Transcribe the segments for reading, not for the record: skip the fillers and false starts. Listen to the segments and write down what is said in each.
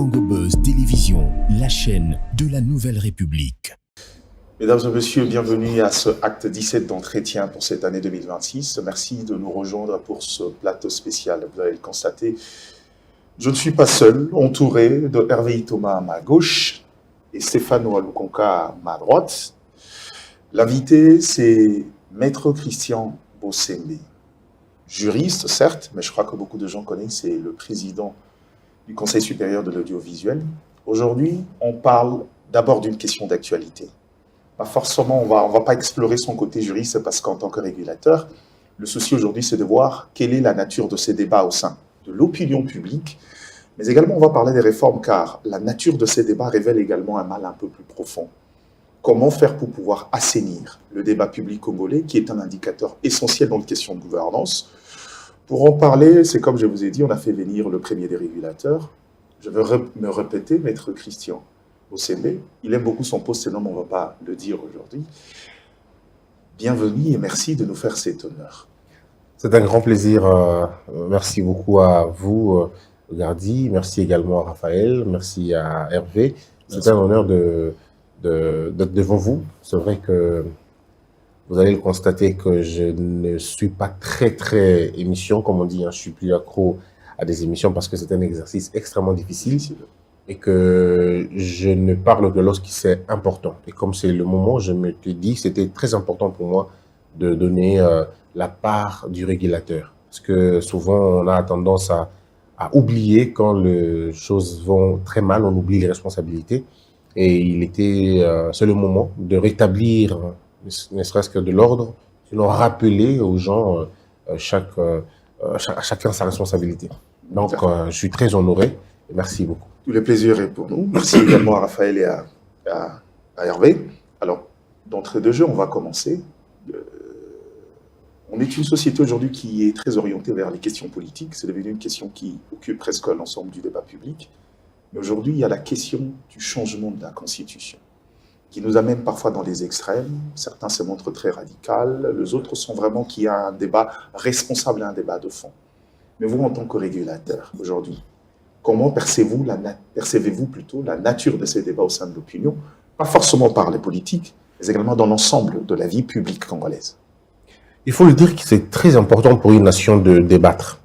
Congo Buzz Télévision, la chaîne de la Nouvelle République. Mesdames et messieurs, bienvenue à ce acte 17 d'entretien pour cette année 2026. Merci de nous rejoindre pour ce plateau spécial. Vous allez le constater, je ne suis pas seul, entouré de Hervé Thomas à ma gauche et Stéphane Oualukonka à ma droite. L'invité, c'est Maître Christian Bossembe. Juriste, certes, mais je crois que beaucoup de gens connaissent, c'est le président du Conseil supérieur de l'audiovisuel. Aujourd'hui, on parle d'abord d'une question d'actualité. Pas forcément, on va pas explorer son côté juriste parce qu'en tant que régulateur, le souci aujourd'hui, c'est de voir quelle est la nature de ces débats au sein de l'opinion publique, mais également on va parler des réformes car la nature de ces débats révèle également un mal un peu plus profond. Comment faire pour pouvoir assainir le débat public congolais, qui est un indicateur essentiel dans les questions de gouvernance. Pour en parler, c'est comme je vous ai dit, on a fait venir le premier des régulateurs. Je veux me répéter, Maître Christian Bossembe. Il aime beaucoup son poste, sinon on ne va pas le dire aujourd'hui. Bienvenue et merci de nous faire cet honneur. C'est un grand plaisir. Merci beaucoup à vous, Gardi. Merci également à Raphaël. Merci à Hervé. C'est un honneur d'être devant vous. C'est vrai que vous allez le constater que je ne suis pas très émission, comme on dit. Je suis plus accro à des émissions parce que c'est un exercice extrêmement difficile et que je ne parle que lorsqu'il c'est important. Et comme c'est le moment, je me suis dit que c'était très important pour moi de donner la part du régulateur. Parce que souvent, on a tendance à oublier quand les choses vont très mal, on oublie les responsabilités. Et il était, c'est le moment de rétablir, ne serait-ce que de l'ordre, sinon rappeler aux gens chacun sa responsabilité. Donc, je suis très honoré et merci beaucoup. Tout le plaisir est pour nous. Merci également à Raphaël et à Hervé. Alors, d'entrée de jeu, on va commencer. On est une société aujourd'hui qui est très orientée vers les questions politiques. C'est devenu une question qui occupe presque l'ensemble du débat public. Mais aujourd'hui, il y a la question du changement de la Constitution, qui nous amène parfois dans les extrêmes. Certains se montrent très radicaux, les autres sont vraiment qu'il y a un débat responsable et un débat de fond. Mais vous, en tant que régulateur, aujourd'hui, comment percevez-vous plutôt la nature de ces débats au sein de l'opinion, pas forcément par les politiques, mais également dans l'ensemble de la vie publique congolaise? Il faut le dire que c'est très important pour une nation de débattre.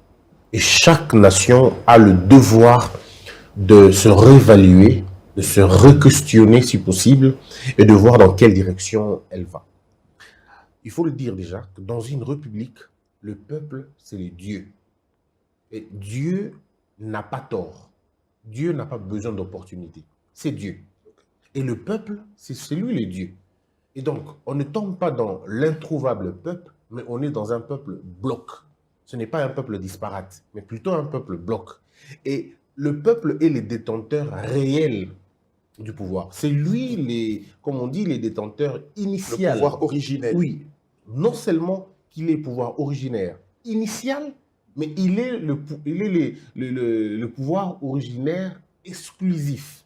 Et chaque nation a le devoir de se réévaluer, de se re-questionner si possible, et de voir dans quelle direction elle va. Il faut le dire déjà que dans une république, le peuple, c'est les dieux. Et Dieu n'a pas tort. Dieu n'a pas besoin d'opportunité. C'est Dieu. Et le peuple, c'est lui le Dieu. Et donc, on ne tombe pas dans l'introuvable peuple, mais on est dans un peuple bloc. Ce n'est pas un peuple disparate, mais plutôt un peuple bloc. Et le peuple est les détenteurs réels du pouvoir. C'est lui, comme on dit, les détenteurs initiaux. Le pouvoir originel. Oui. Non seulement qu'il est pouvoir originaire initial, mais il est le pouvoir originaire exclusif.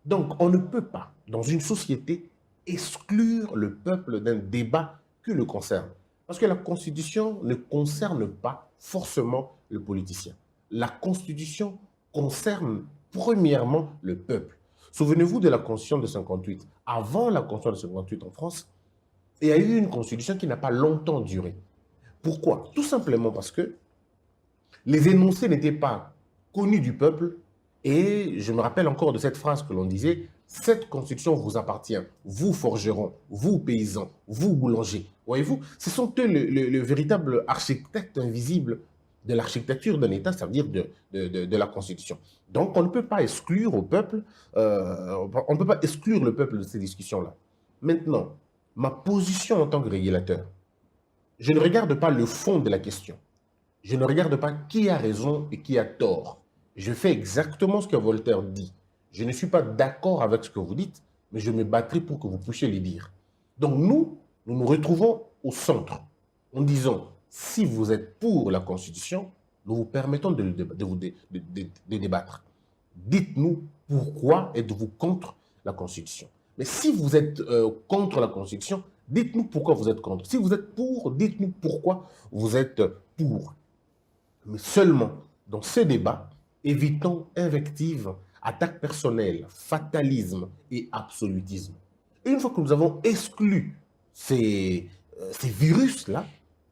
Donc, on ne peut pas, dans une société, exclure le peuple d'un débat qui le concerne. Parce que la Constitution ne concerne pas forcément le politicien. La Constitution concerne premièrement le peuple. Souvenez-vous de la Constitution de 58. Avant la Constitution de 58 en France, il y a eu une Constitution qui n'a pas longtemps duré. Pourquoi? Tout simplement parce que les énoncés n'étaient pas connus du peuple et je me rappelle encore de cette phrase que l'on disait: cette Constitution vous appartient, vous forgerons, vous paysans, vous boulangers. Voyez-vous, ce sont eux le véritable architecte invisible de l'architecture d'un État, ça veut dire de la Constitution. Donc, on ne peut pas exclure au peuple, on ne peut pas exclure le peuple de ces discussions-là. Maintenant, ma position en tant que régulateur, je ne regarde pas le fond de la question. Je ne regarde pas qui a raison et qui a tort. Je fais exactement ce que Voltaire dit. Je ne suis pas d'accord avec ce que vous dites, mais je me battrai pour que vous puissiez le dire. Donc, nous nous retrouvons au centre en disant: si vous êtes pour la Constitution, nous vous permettons de débattre. Dites-nous pourquoi êtes-vous contre la Constitution. Mais si vous êtes contre la Constitution, dites-nous pourquoi vous êtes contre. Si vous êtes pour, dites-nous pourquoi vous êtes pour. Mais seulement, dans ces débats, évitons invectives, attaque personnelle, fatalisme et absolutisme. Et une fois que nous avons exclu ces virus-là,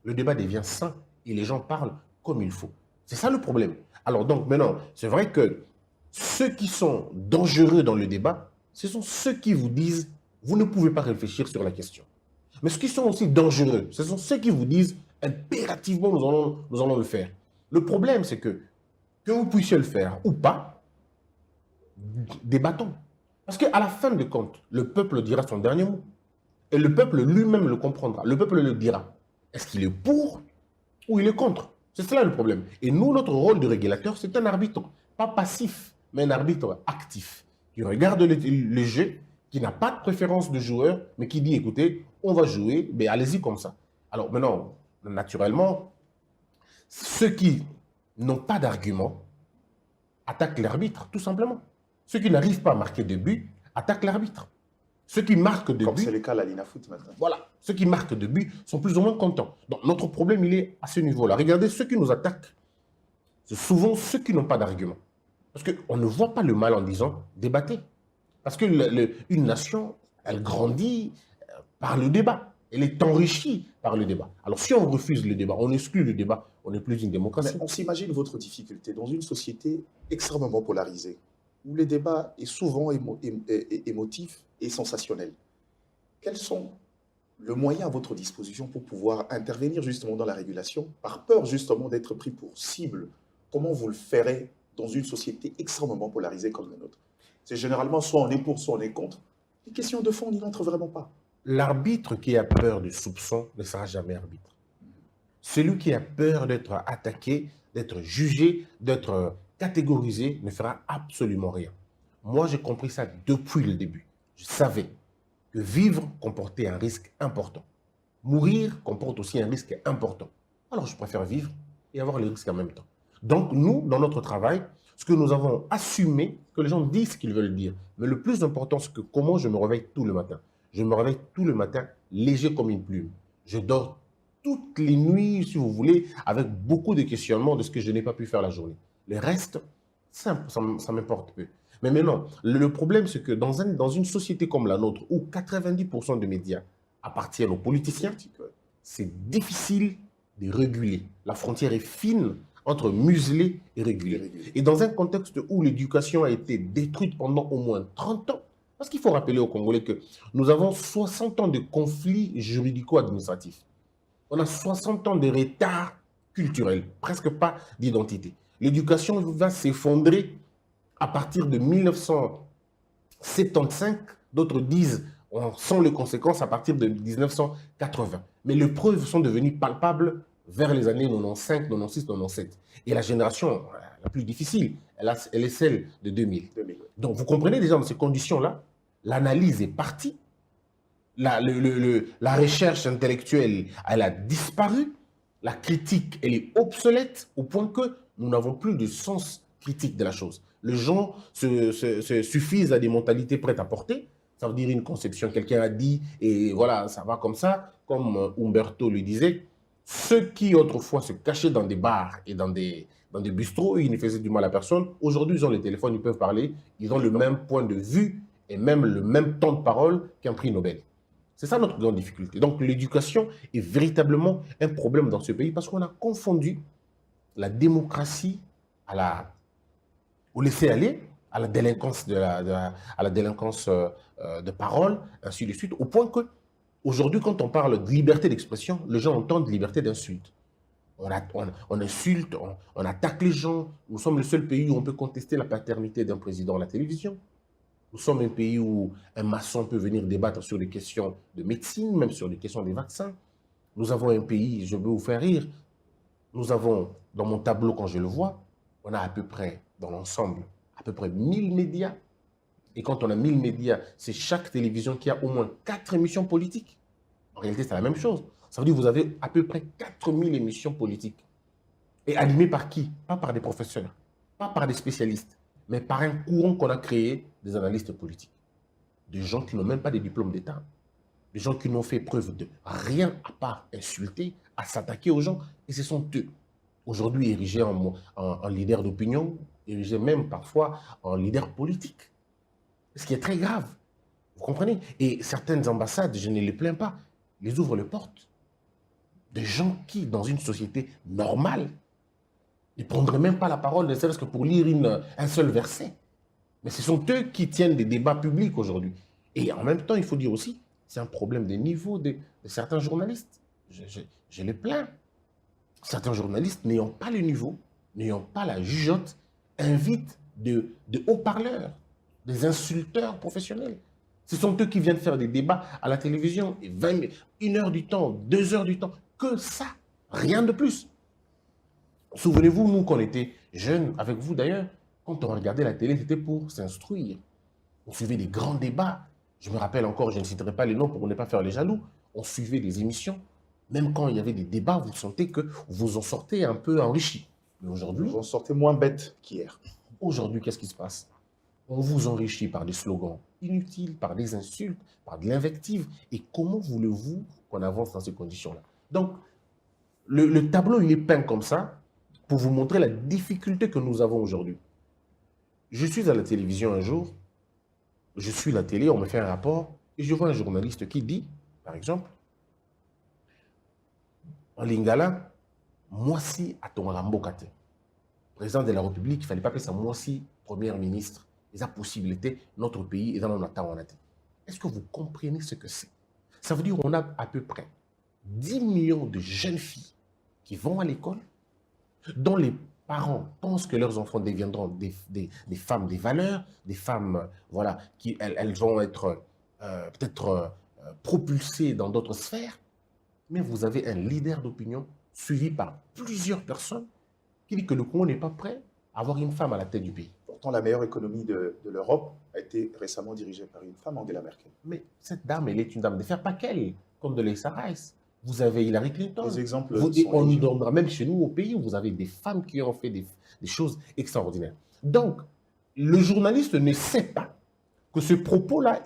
le débat devient sain et les gens parlent comme il faut. C'est ça le problème. Alors donc maintenant, c'est vrai que ceux qui sont dangereux dans le débat, ce sont ceux qui vous disent « vous ne pouvez pas réfléchir sur la question ». Mais ceux qui sont aussi dangereux, ce sont ceux qui vous disent « impérativement, nous allons le faire ». Le problème, c'est que vous puissiez le faire ou pas, débattons. Parce qu'à la fin de compte, le peuple dira son dernier mot. Et le peuple lui-même le comprendra. Le peuple le dira. Est-ce qu'il est pour ou il est contre? C'est cela le problème. Et nous, notre rôle de régulateur, c'est un arbitre, pas passif, mais un arbitre actif, qui regarde le jeu, qui n'a pas de préférence de joueur, mais qui dit, écoutez, on va jouer, mais allez-y comme ça. Alors maintenant, naturellement, ceux qui n'ont pas d'argument attaquent l'arbitre, tout simplement. Ceux qui n'arrivent pas à marquer de but attaquent l'arbitre. Ceux qui marquent de Comme but... c'est le cas à la Linafoot maintenant. Voilà. Ceux qui marquent de but sont plus ou moins contents. Donc notre problème, il est à ce niveau-là. Regardez, ceux qui nous attaquent, c'est souvent ceux qui n'ont pas d'argument. Parce qu'on ne voit pas le mal en disant débattez. Parce que une nation, elle grandit par le débat. Elle est enrichie par le débat. Alors si on refuse le débat, on exclut le débat, on n'est plus une démocratie. Mais on s'imagine votre difficulté dans une société extrêmement polarisée, où le débat est souvent émotif et sensationnel. Quels sont les moyens à votre disposition pour pouvoir intervenir justement dans la régulation, par peur justement d'être pris pour cible? Comment vous le ferez dans une société extrêmement polarisée comme la nôtre? C'est généralement soit on est pour, soit on est contre. Les questions de fond n'y entrent vraiment pas. L'arbitre qui a peur du soupçon ne sera jamais arbitre. Celui qui a peur d'être attaqué, d'être jugé, d'être catégorisé, ne fera absolument rien. Moi, j'ai compris ça depuis le début. Je savais que vivre comportait un risque important. Mourir comporte aussi un risque important. Alors, je préfère vivre et avoir le risque en même temps. Donc, nous, dans notre travail, ce que nous avons assumé, que les gens disent ce qu'ils veulent dire. Mais le plus important, c'est que comment je me réveille tout le matin. Je me réveille tout le matin léger comme une plume. Je dors toutes les nuits, si vous voulez, avec beaucoup de questionnements de ce que je n'ai pas pu faire la journée. Le reste, ça m'importe peu. Mais maintenant, le problème, c'est que dans une société comme la nôtre, où 90% des médias appartiennent aux politiciens, c'est difficile de réguler. La frontière est fine entre museler et réguler. Et dans un contexte où l'éducation a été détruite pendant au moins 30 ans, parce qu'il faut rappeler aux Congolais que nous avons 60 ans de conflits juridico-administratifs. On a 60 ans de retard culturel, presque pas d'identité. L'éducation va s'effondrer à partir de 1975. D'autres disent, on sent les conséquences à partir de 1980. Mais les preuves sont devenues palpables vers les années 95, 96, 97. Et la génération la plus difficile, elle est celle de 2000. Donc vous comprenez déjà dans ces conditions-là, l'analyse est partie, la recherche intellectuelle, elle a disparu, la critique, elle est obsolète au point que nous n'avons plus de sens critique de la chose. Les gens se suffisent à des mentalités prêtes à porter, ça veut dire une conception, quelqu'un a dit, et voilà, ça va comme ça, comme Umberto le disait. Ceux qui autrefois se cachaient dans des bars et dans des bistrots, ils ne faisaient du mal à personne. Aujourd'hui, ils ont les téléphones, ils peuvent parler, ils ont le même point de vue et même le même temps de parole qu'un prix Nobel. C'est ça notre grande difficulté. Donc l'éducation est véritablement un problème dans ce pays parce qu'on a confondu la démocratie au laisser-aller, à la délinquance de parole, ainsi de suite, au point que aujourd'hui, quand on parle de liberté d'expression, les gens entendent liberté d'insulte. On insulte, on attaque les gens. Nous sommes le seul pays où on peut contester la paternité d'un président à la télévision. Nous sommes un pays où un maçon peut venir débattre sur des questions de médecine, même sur des questions des vaccins. Nous avons un pays, je veux vous faire rire, nous avons, dans mon tableau quand je le vois, on a à peu près, dans l'ensemble, à peu près 1000 médias. Et quand on a 1000 médias, c'est chaque télévision qui a au moins 4 émissions politiques. En réalité, c'est la même chose. Ça veut dire que vous avez à peu près 4000 émissions politiques. Et animées par qui? Pas par des professeurs, pas par des spécialistes, mais par un courant qu'on a créé des analystes politiques. Des gens qui n'ont même pas de diplôme d'État. Des gens qui n'ont fait preuve de rien à part insulter, à s'attaquer aux gens. Et ce sont eux, aujourd'hui érigés en leaders d'opinion, érigés même parfois en leaders politiques. Ce qui est très grave. Vous comprenez? Et certaines ambassades, je ne les plains pas, les ouvrent les portes. De gens qui, dans une société normale, ne prendraient même pas la parole, ne serait-ce que pour lire un seul verset. Mais ce sont eux qui tiennent des débats publics aujourd'hui. Et en même temps, il faut dire aussi, c'est un problème de niveau de certains journalistes. Je les plains. Certains journalistes, n'ayant pas le niveau, n'ayant pas la jugeote, invitent de haut-parleurs, des insulteurs professionnels. Ce sont eux qui viennent faire des débats à la télévision, et 1 heure du temps, 2 heures du temps, que ça, rien de plus. Souvenez-vous, nous, quand on était jeunes, avec vous d'ailleurs, quand on regardait la télé, c'était pour s'instruire. On suivait des grands débats. Je me rappelle encore, je ne citerai pas les noms pour ne pas faire les jaloux. On suivait des émissions. Même quand il y avait des débats, vous sentez que vous en sortez un peu enrichi. Mais aujourd'hui, Vous en sortez moins bête qu'hier. aujourd'hui, qu'est-ce qui se passe? On vous enrichit par des slogans inutiles, par des insultes, par de l'invective. Et comment voulez-vous qu'on avance dans ces conditions-là? Donc, le tableau, il est peint comme ça pour vous montrer la difficulté que nous avons aujourd'hui. Je suis à la télévision un jour, je suis la télé, on me fait un rapport, et je vois un journaliste qui dit, par exemple, en Lingala, Mwasi a ton rambokate. Président de la République, il ne fallait pas appeler ça Mwasi, Premier ministre. Les possibilités, notre pays est dans notre temps. Est-ce que vous comprenez ce que c'est? Ça veut dire qu'on a à peu près 10 millions de jeunes filles qui vont à l'école, dont les parents pensent que leurs enfants deviendront des femmes des valeurs, des femmes, voilà, qui elles vont être peut-être propulsées dans d'autres sphères. Mais vous avez un leader d'opinion suivi par plusieurs personnes qui dit que le Congo n'est pas prêt à avoir une femme à la tête du pays. Pourtant, la meilleure économie de l'Europe a été récemment dirigée par une femme, Angela Merkel. Mais cette dame, elle est une dame de fer, pas qu'elle, comme de Condoleezza Rice. Vous avez Hillary Clinton. Les exemples On nous donnera même chez nous au pays où vous avez des femmes qui ont fait des choses extraordinaires. Donc, le journaliste ne sait pas que ce propos-là,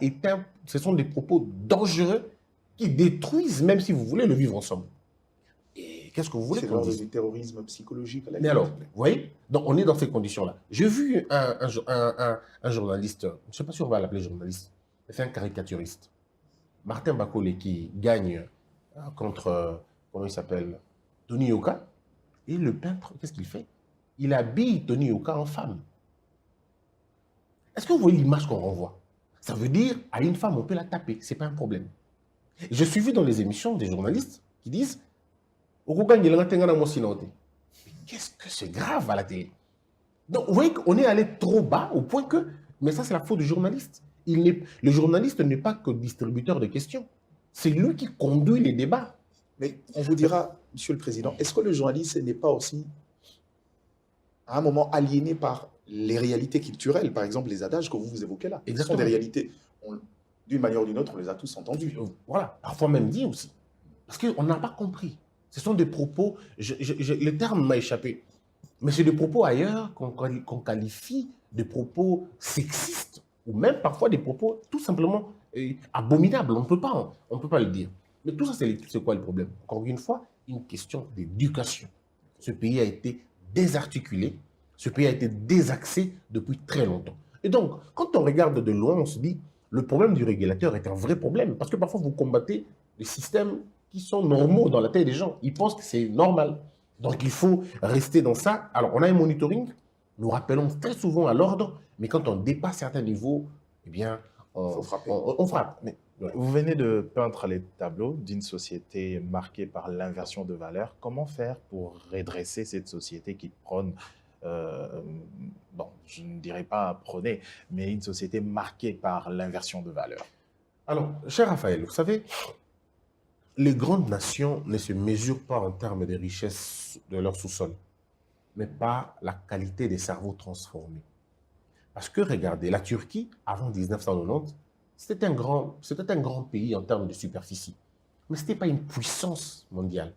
ce sont des propos dangereux qui détruisent, même si vous voulez, le vivre ensemble. Et qu'est-ce que vous voulez qu'on dise? C'est du terrorisme psychologique. Mais alors, vous voyez, donc on est dans ces conditions-là. J'ai vu un journaliste, je ne sais pas si on va l'appeler journaliste, mais c'est un caricaturiste, Martin Bakolé, qui gagne contre, comment il s'appelle, Tony Yoka. Et le peintre, qu'est-ce qu'il fait? Il habille Tony Yoka en femme. Est-ce que vous voyez l'image qu'on renvoie? Ça veut dire, à une femme, on peut la taper, ce n'est pas un problème. Je suis vu dans les émissions des journalistes qui disent mais qu'est-ce que c'est grave à la télé? Donc, vous voyez qu'on est allé trop bas au point que, mais ça c'est la faute du journaliste. Le journaliste n'est pas que distributeur de questions. C'est lui qui conduit les débats. Mais on vous dira, Monsieur le Président, est-ce que le journaliste n'est pas aussi, à un moment, aliéné par les réalités culturelles, par exemple les adages que vous évoquez là? Ce sont des réalités, d'une manière ou d'une autre, on les a tous entendus. Voilà, parfois même dit aussi. Parce qu'on n'a pas compris. Ce sont des propos, le terme m'a échappé, mais c'est des propos ailleurs qu'on qualifie de propos sexistes, ou même parfois des propos tout simplement abominables. On ne peut pas le dire. Mais tout ça, c'est quoi le problème? Encore une fois, une question d'éducation. Ce pays a été désarticulé, ce pays a été désaxé depuis très longtemps. Et donc, quand on regarde de loin, on se dit, le problème du régulateur est un vrai problème, parce que parfois vous combattez les systèmes qui sont normaux dans la tête des gens. Ils pensent que c'est normal. Donc, il faut rester dans ça. Alors, on a un monitoring. Nous rappelons très souvent à l'ordre, mais quand on dépasse certains niveaux, eh bien, on frappe. Mais, ouais. Vous venez de peindre les tableaux d'une société marquée par l'inversion de valeurs. Comment faire pour redresser cette société qui prône, bon, je ne dirais pas prôner, mais une société marquée par l'inversion de valeurs? Alors, cher Raphaël, vous savez, les grandes nations ne se mesurent pas en termes de richesse de leur sous-sol, mais par la qualité des cerveaux transformés. Parce que, regardez, la Turquie, avant 1990, c'était un grand pays en termes de superficie. Mais ce n'était pas une puissance mondiale.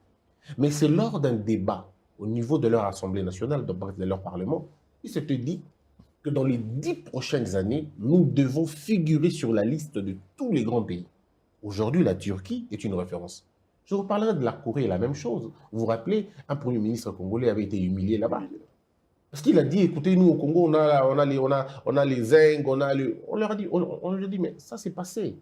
Mais c'est lors d'un débat au niveau de leur Assemblée nationale, de leur Parlement, ils se dit que dans les 10 prochaines années, nous devons figurer sur la liste de tous les grands pays. Aujourd'hui, la Turquie est une référence. Je vous parlerai de la Corée, la même chose. Vous vous rappelez, un premier ministre congolais avait été humilié là-bas. Parce qu'il a dit, écoutez, nous au Congo, on a les Zeng, on leur a dit, on leur a dit, mais ça c'est passé.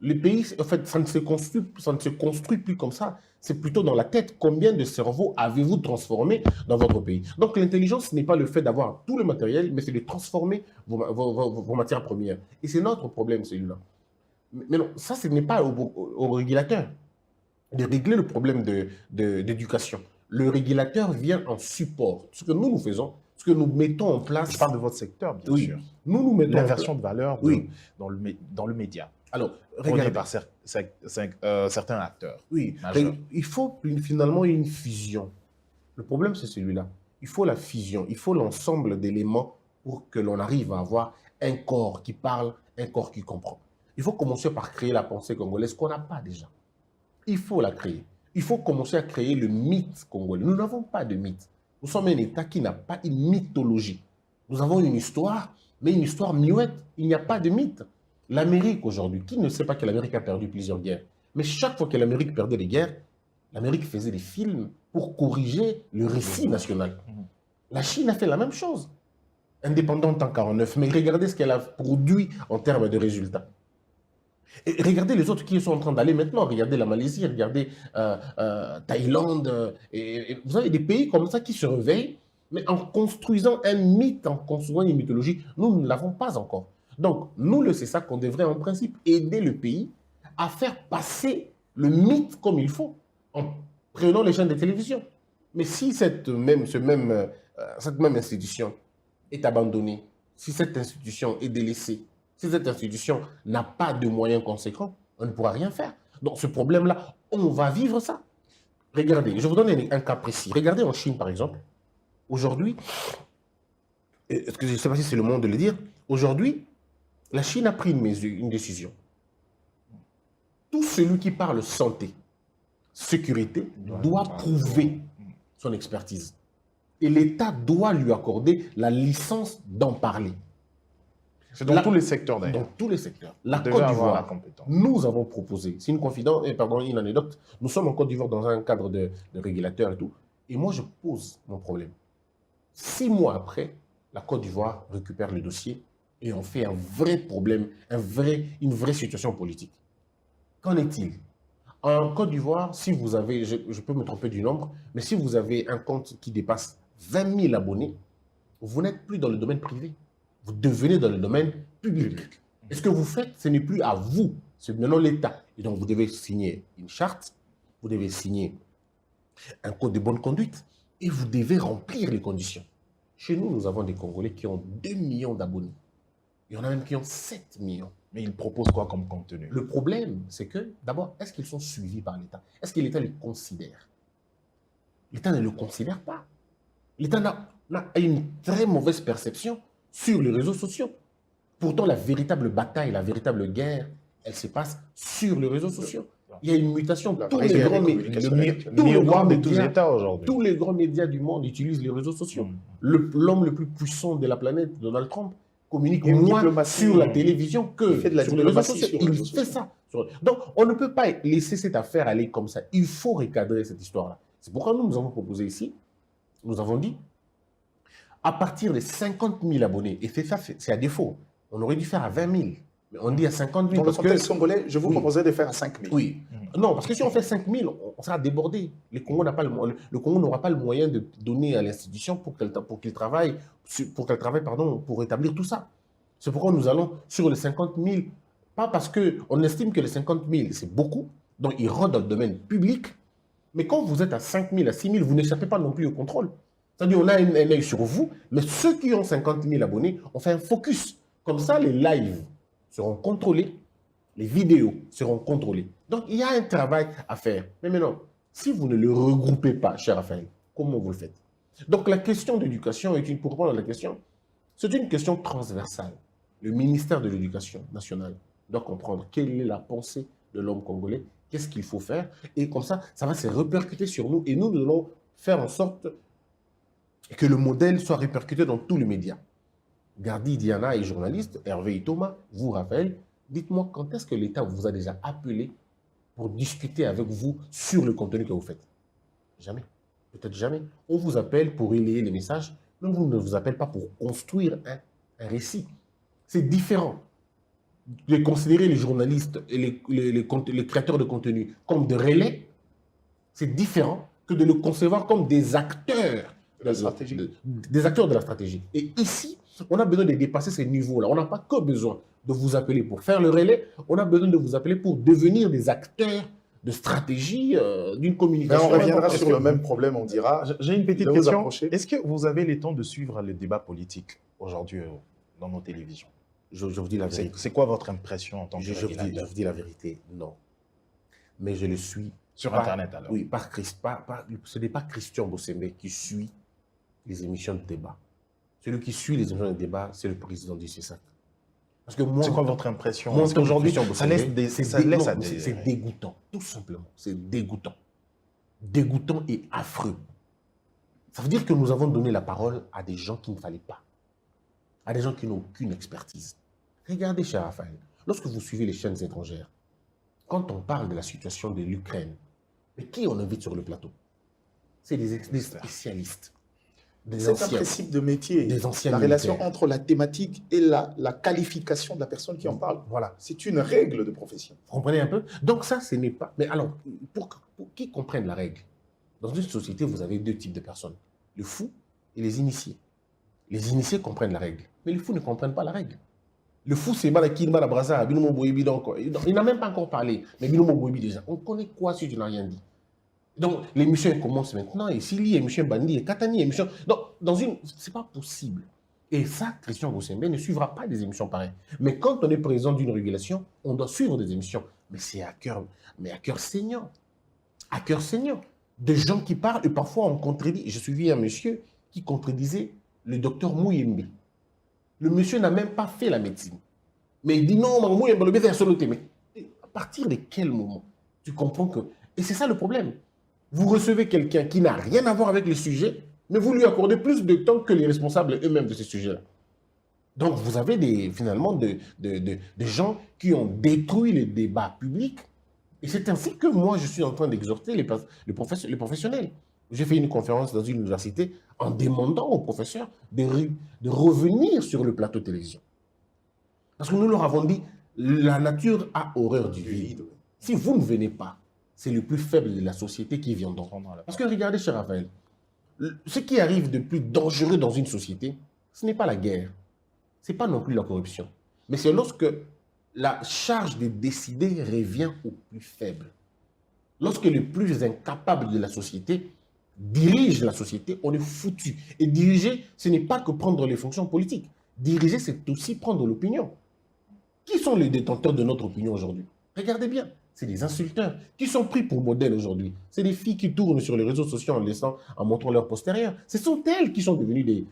Le pays, en fait, ça ne se construit plus comme ça. C'est plutôt dans la tête. Combien de cerveaux avez-vous transformé dans votre pays? Donc l'intelligence, ce n'est pas le fait d'avoir tout le matériel, mais c'est de transformer vos matières premières. Et c'est notre problème, celui-là. Mais non, ça, ce n'est pas au régulateur de régler le problème d'éducation. Le régulateur vient en support. Ce que nous faisons, ce que nous mettons en place. Je parle de votre secteur, bien Oui. sûr. Nous mettons L'inversion de valeur Oui. dans le média. Alors, Regardez regardez. par certains acteurs. Oui, majeurs. il faut finalement une fusion. Le problème, c'est celui-là. Il faut la fusion, il faut l'ensemble d'éléments pour que l'on arrive à avoir un corps qui parle, un corps qui comprend. Il faut commencer par créer la pensée congolaise qu'on n'a pas déjà. Il faut la créer. Il faut commencer à créer le mythe congolais. Nous n'avons pas de mythe. Nous sommes un État qui n'a pas une mythologie. Nous avons une histoire, mais une histoire muette. Il n'y a pas de mythe. L'Amérique aujourd'hui, qui ne sait pas que l'Amérique a perdu plusieurs guerres? Mais chaque fois que l'Amérique perdait des guerres, l'Amérique faisait des films pour corriger le récit national. La Chine a fait la même chose, indépendante en 1949, mais regardez ce qu'elle a produit en termes de résultats. Et regardez les autres qui sont en train d'aller maintenant. Regardez la Malaisie, regardez Thaïlande. Et vous avez des pays comme ça qui se réveillent, mais en construisant un mythe, en construisant une mythologie. Nous ne l'avons pas encore. Donc, nous, c'est ça qu'on devrait en principe aider le pays à faire passer le mythe comme il faut, en prenant les chaînes de télévision. Mais si cette même institution est abandonnée, si cette institution est délaissée, si cette institution n'a pas de moyens conséquents, on ne pourra rien faire. Donc ce problème-là, on va vivre ça. Regardez, je vous donne un cas précis. Regardez en Chine, par exemple. Aujourd'hui, est-ce que je ne sais pas si c'est le moment de le dire, aujourd'hui, la Chine a pris une décision. Tout celui qui parle santé, sécurité, doit prouver son expertise. Et l'État doit lui accorder la licence d'en parler. C'est dans tous les secteurs d'ailleurs. Dans tous les secteurs. La Vous devez Côte avoir la d'Ivoire, compétence. nous avons proposé, c'est une anecdote, nous sommes en Côte d'Ivoire dans un cadre de régulateur et tout, et moi je pose mon problème. 6 mois après, la Côte d'Ivoire récupère le dossier et on fait un vrai problème, une vraie situation politique. Qu'en est-il? En Côte d'Ivoire, si vous avez, je peux me tromper du nombre, mais si vous avez un compte qui dépasse 20 000 abonnés, vous n'êtes plus dans le domaine privé. Vous devenez dans le domaine public. Et ce que vous faites, ce n'est plus à vous, c'est maintenant l'État. Et donc, vous devez signer une charte, vous devez signer un code de bonne conduite et vous devez remplir les conditions. Chez nous, nous avons des Congolais qui ont 2 millions d'abonnés. Il y en a même qui ont 7 millions. Mais ils proposent quoi comme contenu? Le problème, c'est que, d'abord, est-ce qu'ils sont suivis par l'État? Est-ce que l'État les considère? L'État ne le considère pas. L'État a une très mauvaise perception sur les réseaux sociaux. Pourtant, la véritable bataille, la véritable guerre, elle se passe sur les réseaux sociaux. Il y a une mutation. Tous les grands miroir de tous les États aujourd'hui. Tous les grands médias du monde utilisent les réseaux sociaux. L'homme le plus puissant de la planète, Donald Trump, communique moins sur la télévision que sur les réseaux sociaux. Il fait ça. Donc, on ne peut pas laisser cette affaire aller comme ça. Il faut recadrer cette histoire-là. C'est pourquoi nous avons proposé ici, nous avons dit, à partir de 50 000 abonnés, et c'est à défaut, on aurait dû faire à 20 000, mais on dit à 50 000 Dans le parce contexte que... congolais, je vous proposais de faire à 5 000. Oui. Non, parce que si on fait 5 000, on sera débordé. Le Congo n'aura pas le moyen de donner à l'institution pour qu'elle travaille, pour établir tout ça. C'est pourquoi nous allons sur les 50 000, pas parce qu'on estime que les 50 000, c'est beaucoup, donc ils rentrent dans le domaine public, mais quand vous êtes à 5 000, à 6 000, vous n'échappez pas non plus au contrôle. C'est-à-dire on a un œil sur vous, mais ceux qui ont 50 000 abonnés, on fait un focus. Comme ça, les lives seront contrôlés, les vidéos seront contrôlées. Donc, il y a un travail à faire. Mais maintenant, si vous ne le regroupez pas, cher Raphaël, comment vous le faites? Donc, la question d'éducation pour répondre à la question, c'est une question transversale. Le ministère de l'Éducation nationale doit comprendre quelle est la pensée de l'homme congolais, qu'est-ce qu'il faut faire, et comme ça, ça va se répercuter sur nous, et nous devons faire en sorte que le modèle soit répercuté dans tous les médias. Gardi Diana est journaliste, Hervé et Thomas, vous, Raphaël, dites-moi quand est-ce que l'État vous a déjà appelé pour discuter avec vous sur le contenu que vous faites? Jamais. Peut-être jamais. On vous appelle pour relayer les messages, Mais on ne vous appelle pas pour construire un récit. C'est différent de considérer les journalistes et les créateurs de contenu comme des relais. C'est différent que de le concevoir comme des acteurs De la stratégie. des acteurs de la stratégie. Et ici, on a besoin de dépasser ces niveaux-là. On n'a pas que besoin de vous appeler pour faire le relais, on a besoin de vous appeler pour devenir des acteurs de stratégie, d'une Mais communication. on reviendra Est-ce sur que- le même problème, on dira. J'ai une petite de vous question. approcher. Est-ce que vous avez le temps de suivre le débat politique aujourd'hui dans nos télévisions? Je vous dis la vérité. C'est quoi votre impression en tant que Je vous régulateur? dis la vérité, non. Mais je le suis. Sur pas- Internet, alors? Oui, ce n'est pas Christian Bossembe qui suit les émissions de débat. Celui qui suit les émissions de débat, c'est le président du CESAC. Parce que moi, C'est quoi votre impression? moi, Parce qu'aujourd'hui, Christian ça laisse Bossembe, des... c'est ça laisse à non, des- c'est dégoûtant, tout simplement. C'est dégoûtant. Dégoûtant et affreux. Ça veut dire que nous avons donné la parole à des gens qui ne fallait pas. À des gens qui n'ont aucune expertise. Regardez, cher Raphaël, lorsque vous suivez les chaînes étrangères, quand on parle de la situation de l'Ukraine, mais qui on invite sur le plateau? C'est des spécialistes. Des C'est un anciens. principe de métier. Des anciens La relation militaires. entre la thématique et la qualification de la personne qui en parle. Voilà. C'est une règle de profession. Vous comprenez un peu? Donc ça, ce n'est pas... Mais alors, pour qui comprenne la règle, dans une société, vous avez deux types de personnes. Le fou et les initiés. Les initiés comprennent la règle, mais les fous ne comprennent pas la règle. Le fou, c'est Malakilma la Brasa, Binomo Boyebi, donc il n'a même pas encore parlé, mais Binomo Boyebi déjà. On connaît quoi si tu n'as rien dit? Donc l'émission commence maintenant, et Sili, émission Bandi, et Katani, émission... Donc, c'est pas possible. Et ça, Christian Bossembe ne suivra pas des émissions pareilles. Mais quand on est président d'une régulation, on doit suivre des émissions. Mais c'est à cœur saignant. À cœur saignant. De gens qui parlent, et parfois on contredit. J'ai suivi un monsieur qui contredisait le docteur Mouyembe. Le monsieur n'a même pas fait la médecine. Mais il dit non, Mouyembe, le médecin solo. Mais à partir de quel moment tu comprends que... Et c'est ça le problème. Vous recevez quelqu'un qui n'a rien à voir avec le sujet, mais vous lui accordez plus de temps que les responsables eux-mêmes de ce sujet-là. Donc vous avez finalement des gens qui ont détruit le débat public. Et c'est ainsi que moi, je suis en train d'exhorter les professionnels. J'ai fait une conférence dans une université en demandant aux professeurs de revenir sur le plateau de télévision. Parce que nous leur avons dit, la nature a horreur du vide. Si vous ne venez pas, c'est le plus faible de la société qui viendra. Parce que regardez, cher Raphaël, ce qui arrive de plus dangereux dans une société, ce n'est pas la guerre, ce n'est pas non plus la corruption, mais c'est lorsque la charge de décider revient au plus faible. Lorsque le plus incapable de la société dirige la société, on est foutu. Et diriger, ce n'est pas que prendre les fonctions politiques. Diriger, c'est aussi prendre l'opinion. Qui sont les détenteurs de notre opinion aujourd'hui? Regardez bien. C'est des insulteurs qui sont pris pour modèle aujourd'hui. C'est des filles qui tournent sur les réseaux sociaux en montrant leur postérieur. Ce sont elles qui sont devenues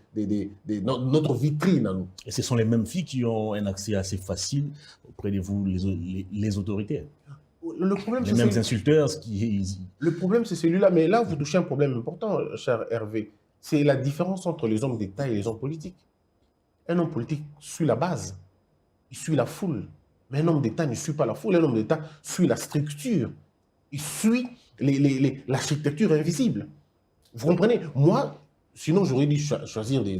notre vitrine à nous. Et ce sont les mêmes filles qui ont un accès assez facile auprès de vous, les autorités. Le problème, Les mêmes insulteurs Le problème, c'est celui-là. Mais là, vous touchez un problème important, cher Hervé. C'est la différence entre les hommes d'État et les hommes politiques. Un homme politique suit la base. Il suit la foule. Mais un homme d'État ne suit pas la foule, un homme d'État suit la structure. Il suit l'architecture invisible. Vous comprenez? Moi, sinon j'aurais dû choisir des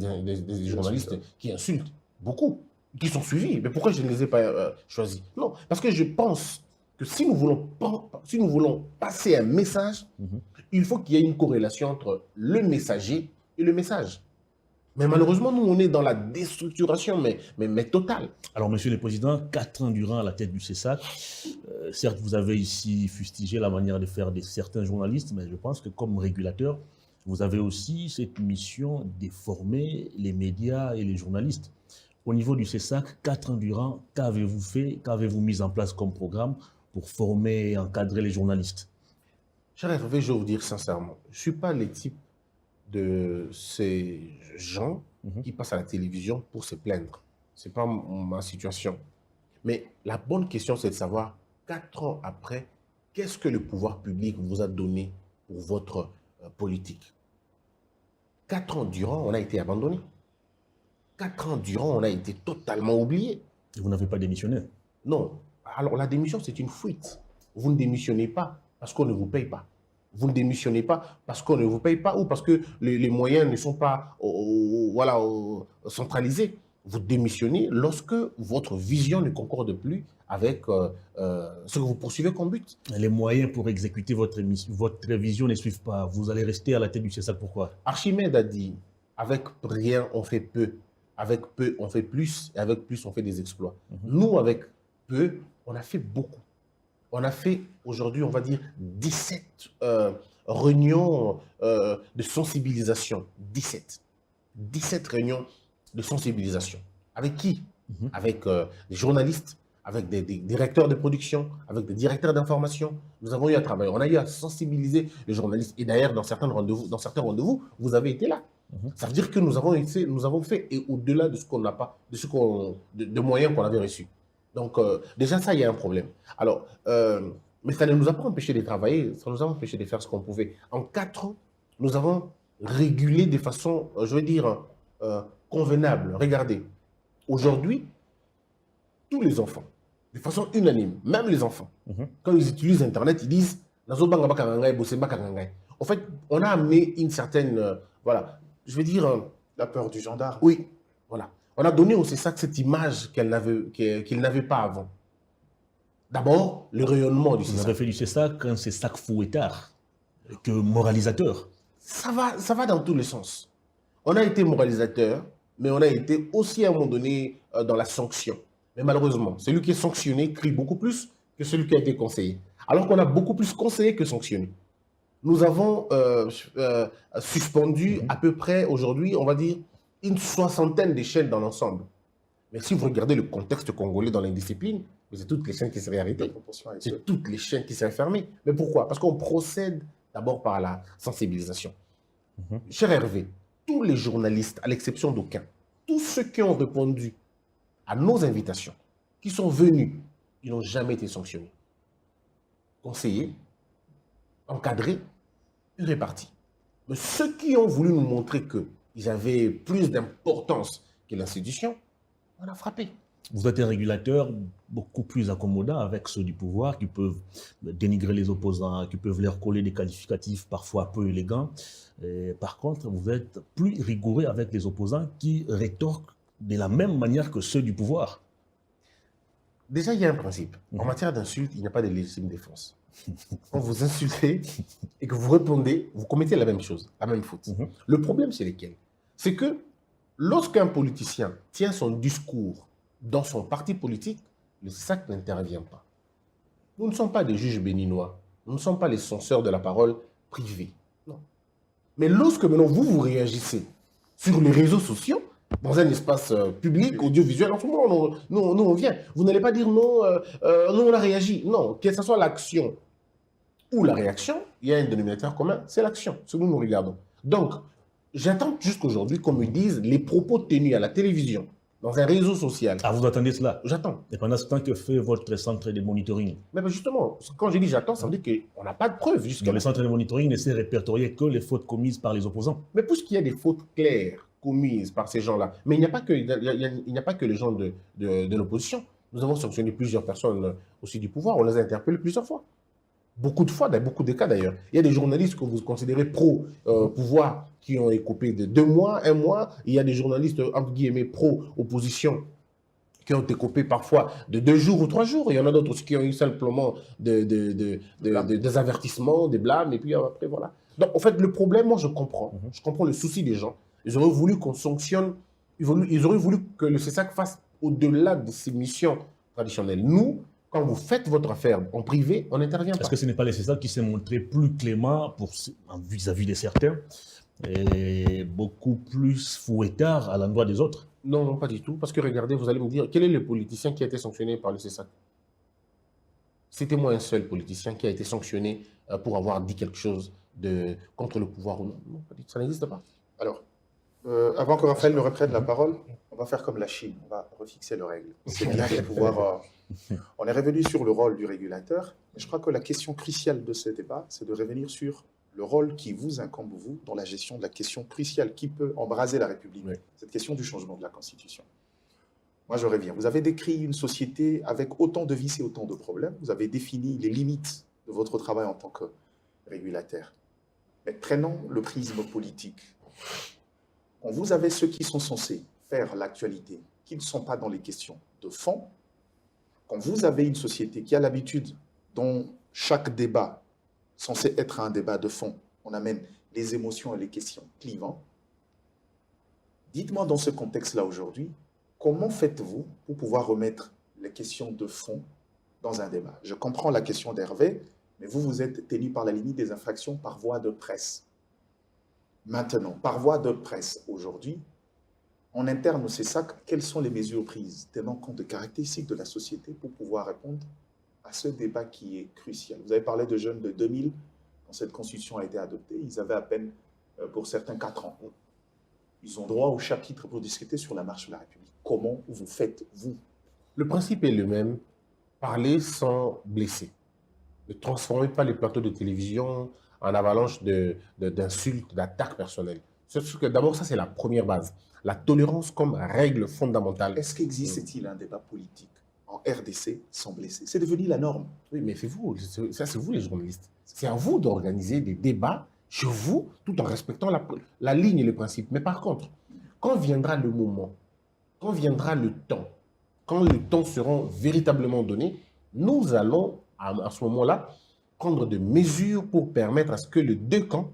journalistes qui insultent beaucoup, qui sont suivis. Mais pourquoi je ne les ai pas choisis? Non, parce que je pense que si nous voulons passer un message, il faut qu'il y ait une corrélation entre le messager et le message. Mais malheureusement, nous, on est dans la déstructuration, mais totale. Alors, Monsieur le Président, 4 ans durant à la tête du CESAC, certes, vous avez ici fustigé la manière de faire de certains journalistes, mais je pense que comme régulateur, vous avez aussi cette mission de former les médias et les journalistes. Au niveau du CESAC, 4 ans durant, qu'avez-vous fait, qu'avez-vous mis en place comme programme pour former et encadrer les journalistes? Cher Hervé, je vais vous dire sincèrement, je ne suis pas le type de ces gens qui passent à la télévision pour se plaindre. Ce n'est pas ma situation. Mais la bonne question, c'est de savoir, 4 ans après, qu'est-ce que le pouvoir public vous a donné pour votre politique? 4 ans durant, on a été abandonné. 4 ans durant, on a été totalement oublié. Et vous n'avez pas démissionné? Non. Alors, la démission, c'est une fuite. Vous ne démissionnez pas parce qu'on ne vous paye pas. Vous ne démissionnez pas parce qu'on ne vous paye pas ou parce que les moyens ne sont pas voilà, centralisés. Vous démissionnez lorsque votre vision ne concorde plus avec ce que vous poursuivez comme but. Les moyens pour exécuter votre vision ne suivent pas. Vous allez rester à la tête du CESAC. Pourquoi? Archimède a dit, avec rien, on fait peu. Avec peu, on fait plus. Et avec plus, on fait des exploits. Nous, avec peu, on a fait beaucoup. On a fait, aujourd'hui, on va dire, 17 réunions de sensibilisation. 17 réunions de sensibilisation. Avec qui? Avec des journalistes, avec des directeurs de production, avec des directeurs d'information. Nous avons eu à travailler. On a eu à sensibiliser les journalistes. Et d'ailleurs, dans certains rendez-vous, vous avez été là. Ça veut dire que nous avons fait, et au-delà de ce qu'on n'a pas, de moyens qu'on avait reçus. Donc, déjà, ça, il y a un problème. Alors, mais ça ne nous a pas empêché de travailler, ça nous a empêché de faire ce qu'on pouvait. En 4 ans, nous avons régulé de façon, je veux dire, convenable. Regardez, aujourd'hui, tous les enfants, de façon unanime, même les enfants, quand ils utilisent Internet, ils disent « En fait, on a amené une certaine, voilà, je veux dire… La peur du gendarme. Oui, voilà. On a donné au CESAC cette image qu'il n'avait pas avant. D'abord, le rayonnement du Vous CESAC. avez fait du CESAC un CESAC fouettard que moralisateur. Ça va dans tous les sens. On a été moralisateur, mais on a été aussi à un moment donné dans la sanction. Mais malheureusement, celui qui est sanctionné crie beaucoup plus que celui qui a été conseillé. Alors qu'on a beaucoup plus conseillé que sanctionné. Nous avons suspendu à peu près aujourd'hui, on va dire, une 60aine de chaînes dans l'ensemble. Mais si vous regardez le contexte congolais dans l'indiscipline, c'est toutes les chaînes qui seraient arrêtées. C'est toutes les chaînes qui seraient fermées. Mais pourquoi? Parce qu'on procède d'abord par la sensibilisation. Cher Hervé, tous les journalistes, à l'exception d'aucun, tous ceux qui ont répondu à nos invitations, qui sont venus, ils n'ont jamais été sanctionnés. Conseillés, encadrés, et répartis. Mais ceux qui ont voulu nous montrer qu'ils avaient plus d'importance que l'institution, on a frappé. Vous êtes un régulateur beaucoup plus accommodant avec ceux du pouvoir qui peuvent dénigrer les opposants, qui peuvent leur coller des qualificatifs parfois peu élégants. Et par contre, vous êtes plus rigoureux avec les opposants qui rétorquent de la même manière que ceux du pouvoir. Déjà, il y a un principe. En matière d'insulte, il n'y a pas de légitime défense. Quand vous insultez et que vous répondez, vous commettez la même chose, la même faute. Le problème, c'est lequel? C'est que lorsqu'un politicien tient son discours dans son parti politique, le SAC n'intervient pas. Nous ne sommes pas des juges béninois. Nous ne sommes pas les censeurs de la parole privée. Non. Mais lorsque maintenant vous réagissez sur les réseaux sociaux, dans un espace public, audiovisuel, en ce moment, nous, on vient. Vous n'allez pas dire non, nous on a réagi. Non, que ce soit l'action ou la réaction, il y a un dénominateur commun, c'est l'action. C'est nous regardons. Donc, j'attends jusqu'aujourd'hui qu'on me dise les propos tenus à la télévision, dans un réseau social. Ah, vous attendez cela? J'attends. Et pendant ce temps, que fait votre centre de monitoring? Mais justement, quand je dis j'attends, ça veut dire qu'on n'a pas de preuves jusqu'à Le centre de monitoring ne sait répertorier que les fautes commises par les opposants. Mais puisqu'il y a des fautes claires commises par ces gens-là, mais il n'y a pas que les gens de l'opposition. Nous avons sanctionné plusieurs personnes aussi du pouvoir, on les a interpellés plusieurs fois. Beaucoup de fois, dans beaucoup de cas d'ailleurs. Il y a des journalistes que vous considérez pro-pouvoir qui ont écopé de 2 mois, 1 mois. Il y a des journalistes, entre guillemets, pro-opposition qui ont écopé parfois de 2 jours ou 3 jours. Il y en a d'autres aussi qui ont eu simplement des avertissements, des blâmes, et puis après, voilà. Donc, en fait, le problème, moi, je comprends. Je comprends le souci des gens. Ils auraient voulu qu'on sanctionne, ils auraient voulu que le CESAC fasse au-delà de ses missions traditionnelles. Nous, quand vous faites votre affaire en privé, on n'intervient pas. Est-ce que ce n'est pas le CESAC qui s'est montré plus clément vis-à-vis de certains et beaucoup plus fouettard à l'endroit des autres? Non, non, pas du tout. Parce que regardez, vous allez me dire, quel est le politicien qui a été sanctionné par le CESAC? C'était moi un seul politicien qui a été sanctionné pour avoir dit quelque chose contre le pouvoir ou non. Non, pas du tout. Ça n'existe pas. Alors, avant que Raphaël ne reprenne la parole, on va faire comme la Chine, on va refixer les règles. C'est bien de pouvoir… on est revenu sur le rôle du régulateur, mais je crois que la question cruciale de ce débat, c'est de revenir sur le rôle qui vous incombe, vous, dans la gestion de la question cruciale qui peut embraser la République, cette question du changement de la Constitution. Moi, je reviens. Vous avez décrit une société avec autant de vices et autant de problèmes. Vous avez défini les limites de votre travail en tant que régulateur. Mais prenons le prisme politique. Quand vous avez ceux qui sont censés faire l'actualité, qui ne sont pas dans les questions de fond, quand vous avez une société qui a l'habitude, dont chaque débat, censé être un débat de fond, on amène les émotions et les questions clivantes, dites-moi dans ce contexte-là aujourd'hui, comment faites-vous pour pouvoir remettre les questions de fond dans un débat? Je comprends la question d'Hervé, mais vous êtes tenu par la limite des infractions par voie de presse. Maintenant, par voie de presse, aujourd'hui, en interne au CESAC, quelles sont les mesures prises tenant compte de caractéristiques de la société pour pouvoir répondre à ce débat qui est crucial? Vous avez parlé de jeunes de 2000, quand cette constitution a été adoptée, ils avaient à peine, pour certains, 4 ans. Ils ont droit au chapitre pour discuter sur la marche de la République. Comment vous faites, vous? Le principe est le même. Parler sans blesser. Ne transformez pas les plateaux de télévision en avalanche d'insultes, d'attaques personnelles. D'abord, ça, c'est la première base. La tolérance comme règle fondamentale. Est-ce qu'existe-t-il un débat politique en RDC sans blesser? C'est devenu la norme. Oui, mais c'est vous, ça c'est vous les journalistes. C'est à vous d'organiser des débats chez vous, tout en respectant la ligne et le principe. Mais par contre, quand viendra le moment, quand viendra le temps, quand les temps seront véritablement donnés, nous allons, à ce moment-là, prendre des mesures pour permettre à ce que les deux camps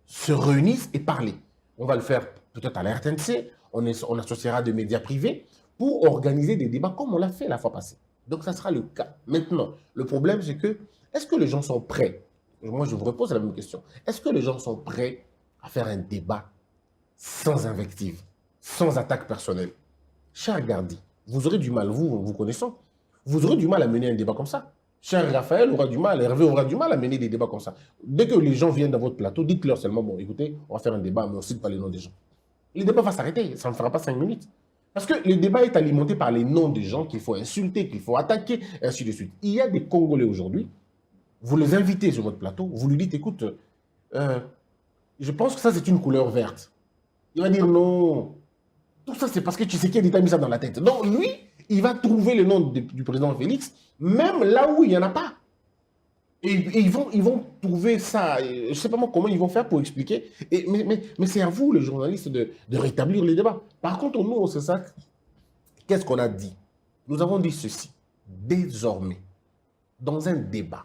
se réunissent et parlent. On va le faire peut-être à la RTNC, on associera des médias privés pour organiser des débats comme on l'a fait la fois passée. Donc, ça sera le cas. Maintenant, le problème, c'est que, est-ce que les gens sont prêts? Moi, je vous repose la même question. Est-ce que les gens sont prêts à faire un débat sans invective, sans attaque personnelle? Cher Gardi, vous aurez du mal, vous connaissons, vous aurez du mal à mener un débat comme ça. Cher Raphaël aura du mal, Hervé aura du mal à mener des débats comme ça. Dès que les gens viennent dans votre plateau, dites-leur seulement, bon, écoutez, on va faire un débat, mais on ne cite pas les noms des gens. Le débat va s'arrêter, ça ne fera pas 5 minutes. Parce que le débat est alimenté par les noms des gens qu'il faut insulter, qu'il faut attaquer, et ainsi de suite. Il y a des Congolais aujourd'hui, vous les invitez sur votre plateau, vous lui dites, écoute, je pense que ça c'est une couleur verte. Il va dire non, tout ça c'est parce que tu sais qu'il a mis ça dans la tête. Donc lui, il va trouver le nom du président Félix, même là où il n'y en a pas. Et ils vont trouver ça, je ne sais pas moi comment ils vont faire pour expliquer, mais c'est à vous, les journalistes, de rétablir les débats. Par contre, nous, c'est ça, qu'est-ce qu'on a dit? Nous avons dit ceci, désormais, dans un débat,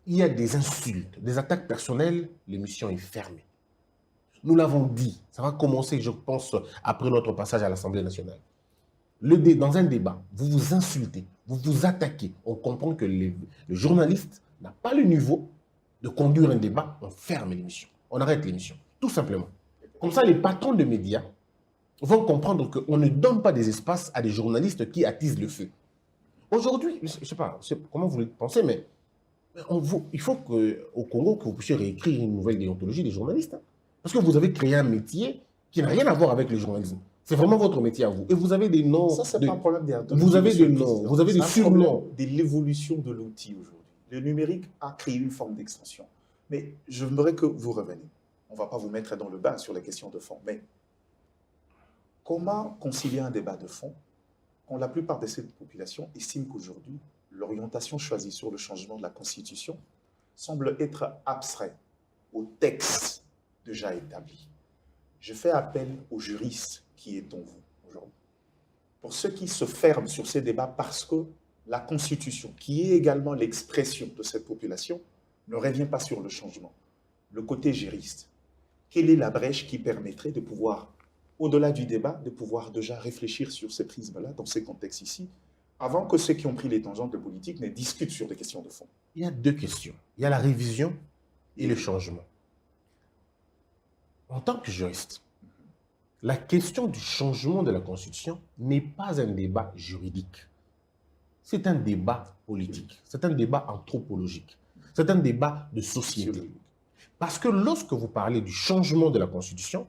il y a des insultes, des attaques personnelles, l'émission est fermée. Nous l'avons dit, ça va commencer, je pense, après notre passage à l'Assemblée nationale. Dans un débat, vous vous insultez, vous vous attaquez. On comprend que le journaliste n'a pas le niveau de conduire un débat, on ferme l'émission. On arrête l'émission, tout simplement. Comme ça, les patrons de médias vont comprendre qu'on ne donne pas des espaces à des journalistes qui attisent le feu. Aujourd'hui, je ne sais pas comment vous le pensez, mais il faut qu'au Congo, que vous puissiez réécrire une nouvelle déontologie des journalistes. Hein. Parce que vous avez créé un métier qui n'a rien à voir avec le journalisme. C'est vraiment votre métier à vous. Et vous avez des noms. Ça, c'est pas un problème déontologie. Vous avez des noms, vous avez des surnoms. De l'évolution de l'outil aujourd'hui. Le numérique a créé une forme d'extension. Mais j'aimerais que vous reveniez. On ne va pas vous mettre dans le bain sur les questions de fond. Mais comment concilier un débat de fond quand la plupart de cette population estime qu'aujourd'hui, l'orientation choisie sur le changement de la Constitution semble être abstrait au texte déjà établi? Je fais appel aux juristes qui est en vous aujourd'hui. Pour ceux qui se ferment sur ces débats parce que la Constitution, qui est également l'expression de cette population, ne revient pas sur le changement. Le côté juriste, quelle est la brèche qui permettrait de pouvoir, au-delà du débat, de pouvoir déjà réfléchir sur ces prismes-là, dans ces contextes ici, avant que ceux qui ont pris les tangentes de politique ne discutent sur des questions de fond? Il y a deux questions. Il y a la révision et le changement. En tant que juriste, la question du changement de la Constitution n'est pas un débat juridique. C'est un débat politique. C'est un débat anthropologique. C'est un débat de société. Parce que lorsque vous parlez du changement de la Constitution,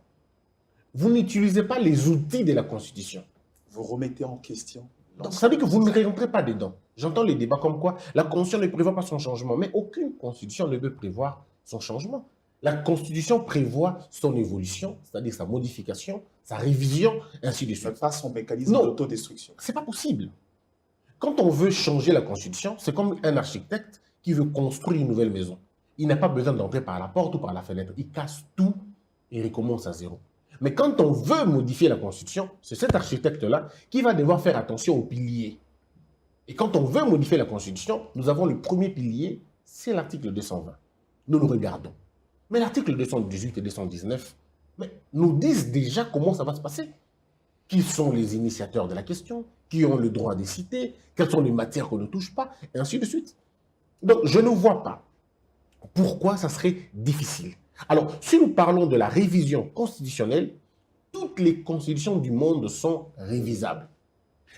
vous n'utilisez pas les outils de la Constitution. Vous remettez en question. Donc, ça veut dire que vous ne rentrez pas dedans. J'entends les débats comme quoi la Constitution ne prévoit pas son changement, mais aucune Constitution ne peut prévoir son changement. La Constitution prévoit son évolution, c'est-à-dire sa modification, sa révision, ainsi de suite. Mais pas son mécanisme d'autodestruction. Ce n'est pas possible. Quand on veut changer la Constitution, c'est comme un architecte qui veut construire une nouvelle maison. il n'a pas besoin d'entrer par la porte ou par la fenêtre. Il casse tout et recommence à zéro. Mais quand on veut modifier la Constitution, c'est cet architecte-là qui va devoir faire attention aux piliers. Et quand on veut modifier la Constitution, nous avons le premier pilier, c'est l'article 220. Nous le regardons. Mais l'article 218 et 219 nous disent déjà comment ça va se passer. Qui sont les initiateurs de la question, qui ont le droit de citer, quelles sont les matières qu'on ne touche pas, et ainsi de suite. Donc, je ne vois pas pourquoi ça serait difficile. Alors, si nous parlons de la révision constitutionnelle, toutes les constitutions du monde sont révisables.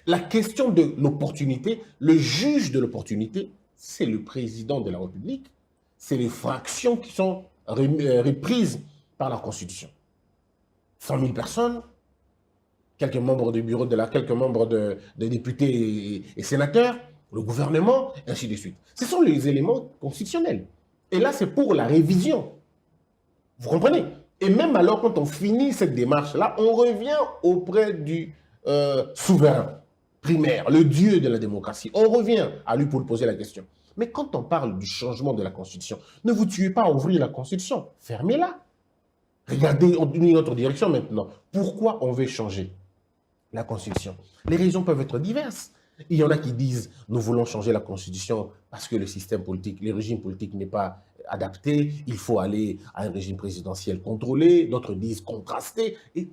La question de l'opportunité, le juge de l'opportunité, c'est le président de la République, c'est les fractions qui sont reprises par la Constitution. 100 000 personnes, quelques membres du bureau quelques membres de députés et sénateurs, le gouvernement, et ainsi de suite. Ce sont les éléments constitutionnels. Et là, c'est pour la révision. Vous comprenez? Et même alors, quand on finit cette démarche-là, on revient auprès du souverain primaire, le dieu de la démocratie. On revient à lui pour lui poser la question. Mais quand on parle du changement de la Constitution, ne vous tuez pas à ouvrir la Constitution. Fermez-la. Regardez en une autre direction maintenant. Pourquoi on veut changer la Constitution? Les raisons peuvent être diverses. Il y en a qui disent nous voulons changer la Constitution parce que le système politique, le régime politique n'est pas adapté, il faut aller à un régime présidentiel contrôlé, d'autres disent contrasté, et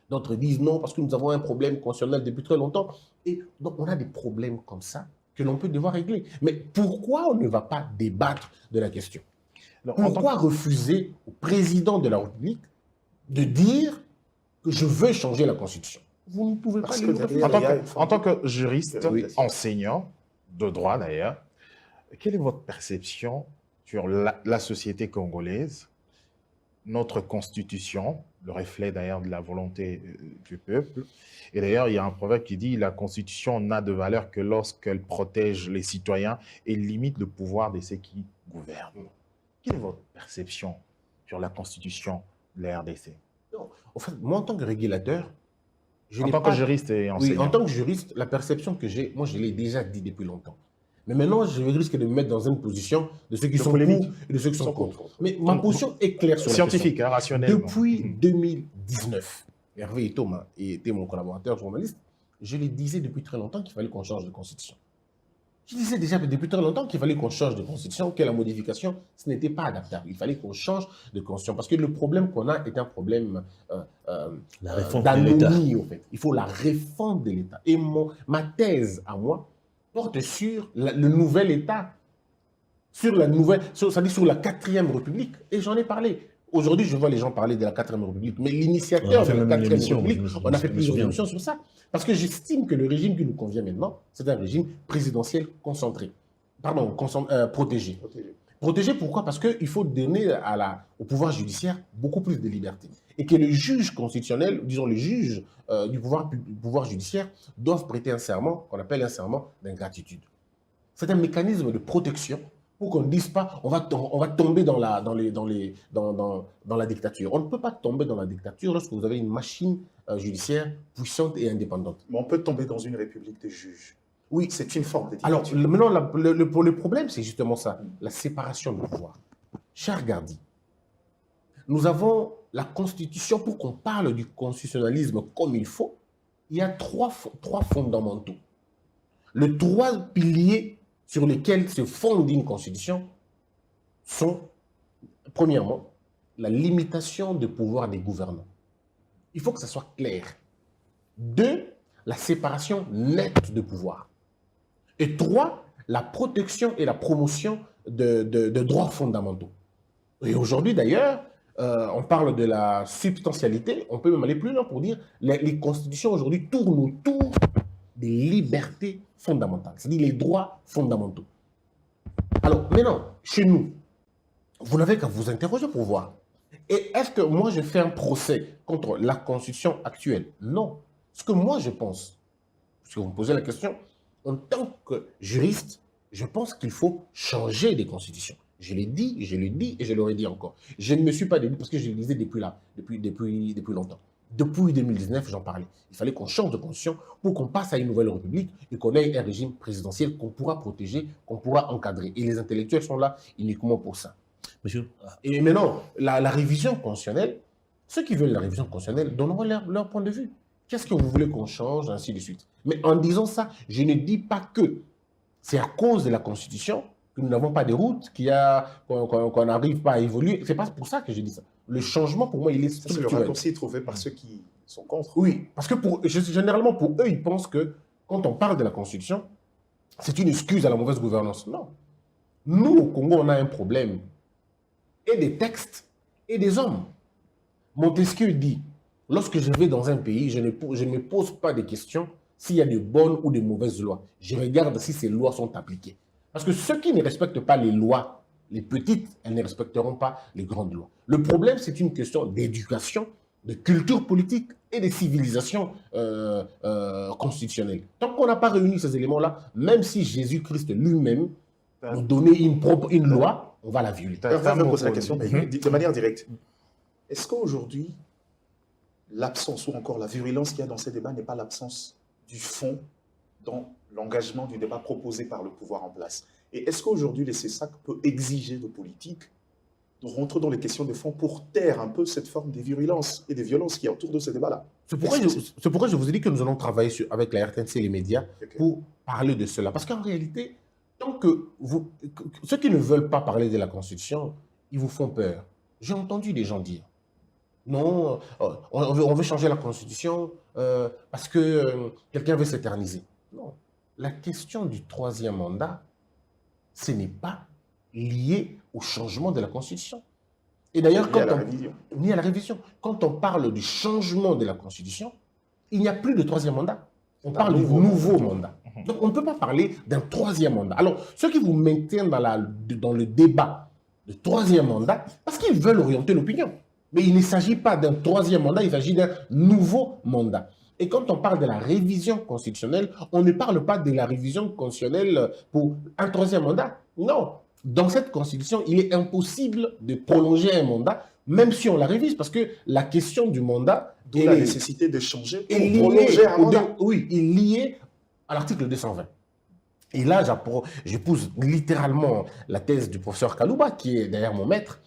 d'autres disent non parce que nous avons un problème constitutionnel depuis très longtemps. Et donc on a des problèmes comme ça que l'on peut devoir régler. Mais pourquoi on ne va pas débattre de la question? Pourquoi refuser au président de la République de dire que je veux changer la Constitution? Vous ne pouvez pas le refuser. En tant que juriste, Oui. enseignant, de droit d'ailleurs, quelle est votre perception sur la société congolaise, notre constitution, le reflet d'ailleurs de la volonté du peuple? Et d'ailleurs, il y a un proverbe qui dit « La constitution n'a de valeur que lorsqu'elle protège les citoyens et limite le pouvoir de ceux qui gouvernent. » Quelle est votre perception sur la constitution de la RDC? Non, en fait, moi, en tant que régulateur, En tant que juriste et enseignant. Oui, en tant que juriste, la perception que j'ai, moi, je l'ai déjà dit depuis longtemps. Mais maintenant, je risque de me mettre dans une position de ceux qui sont polémique. pour et de ceux qui sont contre. Mais ma position est claire sur la Scientifique, question. rationnelle. Depuis 2019, Hervé Eto'o était mon collaborateur journaliste, je lui disais depuis très longtemps qu'il fallait qu'on change de constitution. Je disais déjà depuis très longtemps qu'il fallait qu'on change de constitution, que la modification, ce n'était pas adaptable. Il fallait qu'on change de constitution. Parce que le problème qu'on a est un problème La réforme de l'État. d'anomie, en fait. Il faut la réforme de l'État. Et ma thèse, à moi, porte sur le nouvel État, sur la nouvelle, c'est-à-dire sur la 4e République. Et j'en ai parlé. Aujourd'hui, je vois les gens parler de la 4e République. Mais l'initiateur de la 4e République, on a fait plusieurs émissions sur ça. Parce que j'estime que le régime qui nous convient maintenant, c'est un régime présidentiel concentré. Pardon, protégé. Protégé, pourquoi? Parce qu'il faut donner au pouvoir judiciaire beaucoup plus de liberté. Et que les juges constitutionnels, disons les juges du pouvoir judiciaire, doivent prêter un serment qu'on appelle un serment d'ingratitude. C'est un mécanisme de protection pour qu'on ne dise pas on va tomber dans la dictature. On ne peut pas tomber dans la dictature lorsque vous avez une machine judiciaire puissante et indépendante. Mais on peut tomber dans une république des juges. Oui, C'est une forme de alors dictature. maintenant, le problème, c'est justement ça, la séparation du pouvoir. Cher Gardi, nous avons la Constitution, pour qu'on parle du constitutionnalisme comme il faut, il y a trois fondamentaux. Les 3 piliers sur lesquels se fonde une Constitution sont, premièrement, la limitation du pouvoir des gouvernants. Il faut que ça soit clair. 2, la séparation nette de pouvoir. Et 3, la protection et la promotion de droits fondamentaux. Et aujourd'hui, d'ailleurs, on parle de la substantialité, on peut même aller plus loin pour dire les constitutions aujourd'hui tournent autour des libertés fondamentales, c'est-à-dire les droits fondamentaux. Alors, maintenant, chez nous, vous n'avez qu'à vous interroger pour voir. Et est-ce que moi, je fais un procès contre la Constitution actuelle? Non. Ce que moi, je pense, parce que vous me posez la question, en tant que juriste, je pense qu'il faut changer des constitutions. Je l'ai dit, je le dis et je l'aurais dit encore. Je ne me suis pas débuté parce que je le disais depuis longtemps. Depuis 2019, j'en parlais. Il fallait qu'on change de constitution pour qu'on passe à une nouvelle république et qu'on ait un régime présidentiel qu'on pourra protéger, qu'on pourra encadrer. Et les intellectuels sont là uniquement pour ça. Monsieur, Et maintenant, la révision constitutionnelle, ceux qui veulent la révision constitutionnelle donneront leur point de vue. Qu'est-ce que vous voulez qu'on change, ainsi de suite. Mais en disant ça, je ne dis pas que c'est à cause de la Constitution que nous n'avons pas de route, qu'on n'arrive pas à évoluer. C'est pas pour ça que je dis ça. Le changement, pour moi, il est Ça, c'est le structurel. raccourci trouvé par ceux qui sont contre. Oui, parce que généralement, pour eux, ils pensent que quand on parle de la Constitution, c'est une excuse à la mauvaise gouvernance. Non. Nous, au Congo, on a un problème. Et des textes et des hommes. Montesquieu dit, lorsque je vais dans un pays, je ne me pose pas de questions s'il y a de bonnes ou de mauvaises lois. Je regarde si ces lois sont appliquées. Parce que ceux qui ne respectent pas les lois, les petites, elles ne respecteront pas les grandes lois. Le problème, c'est une question d'éducation, de culture politique et de civilisation constitutionnelle. Tant qu'on n'a pas réuni ces éléments-là, même si Jésus-Christ lui-même nous donnait une loi, on va la violer. Hervé me pose la question, mais de manière directe. Est-ce qu'aujourd'hui, l'absence ou encore la virulence qu'il y a dans ces débats n'est pas l'absence du fond dans l'engagement du débat proposé par le pouvoir en place? Et est-ce qu'aujourd'hui, le CESAC peut exiger de politique de rentrer dans les questions de fond pour taire un peu cette forme de virulence et de violence qui est autour de ces débats-là? C'est pourquoi je vous ai dit que nous allons travailler avec la RTNC et les médias pour parler de cela. Parce qu'en réalité, tant que ceux qui ne veulent pas parler de la Constitution, ils vous font peur. J'ai entendu des gens dire, non, on veut changer la Constitution parce que quelqu'un veut s'éterniser. Non. La question du troisième mandat, ce n'est pas lié au changement de la Constitution. Et d'ailleurs, ni à la révision. Quand on parle du changement de la Constitution, il n'y a plus de troisième mandat. On parle du nouveau mandat. Donc, on ne peut pas parler d'un troisième mandat. Alors, ceux qui vous maintiennent dans le débat de troisième mandat, parce qu'ils veulent orienter l'opinion. Mais il ne s'agit pas d'un troisième mandat, il s'agit d'un nouveau mandat. Et quand on parle de la révision constitutionnelle, on ne parle pas de la révision constitutionnelle pour un troisième mandat. Non. Dans cette constitution, il est impossible de prolonger un mandat, même si on la révise, parce que la question du mandat... D'où la nécessité de changer pour prolonger un mandat. Oui, est liée à l'article 220. Et là, j'épouse littéralement la thèse du professeur Kalouba, qui est derrière mon maître,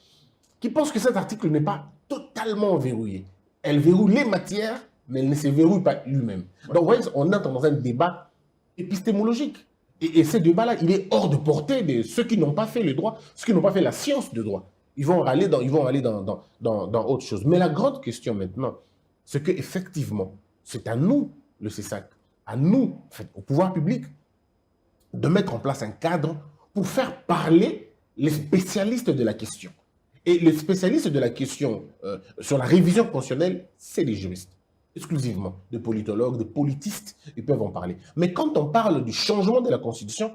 qui pense que cet article n'est pas totalement verrouillé. Elle verrouille les matières, mais elle ne se verrouille pas lui-même. Donc, vous voyez, on entre dans un débat épistémologique. Et ce débat-là, il est hors de portée de ceux qui n'ont pas fait le droit, ceux qui n'ont pas fait la science de droit. Ils vont aller dans autre chose. Mais la grande question maintenant, c'est qu'effectivement, c'est à nous, le CESAC, à nous, au pouvoir public, de mettre en place un cadre pour faire parler les spécialistes de la question. Et les spécialistes de la question sur la révision constitutionnelle, c'est les juristes, exclusivement, de politologues, de politistes, ils peuvent en parler. Mais quand on parle du changement de la Constitution,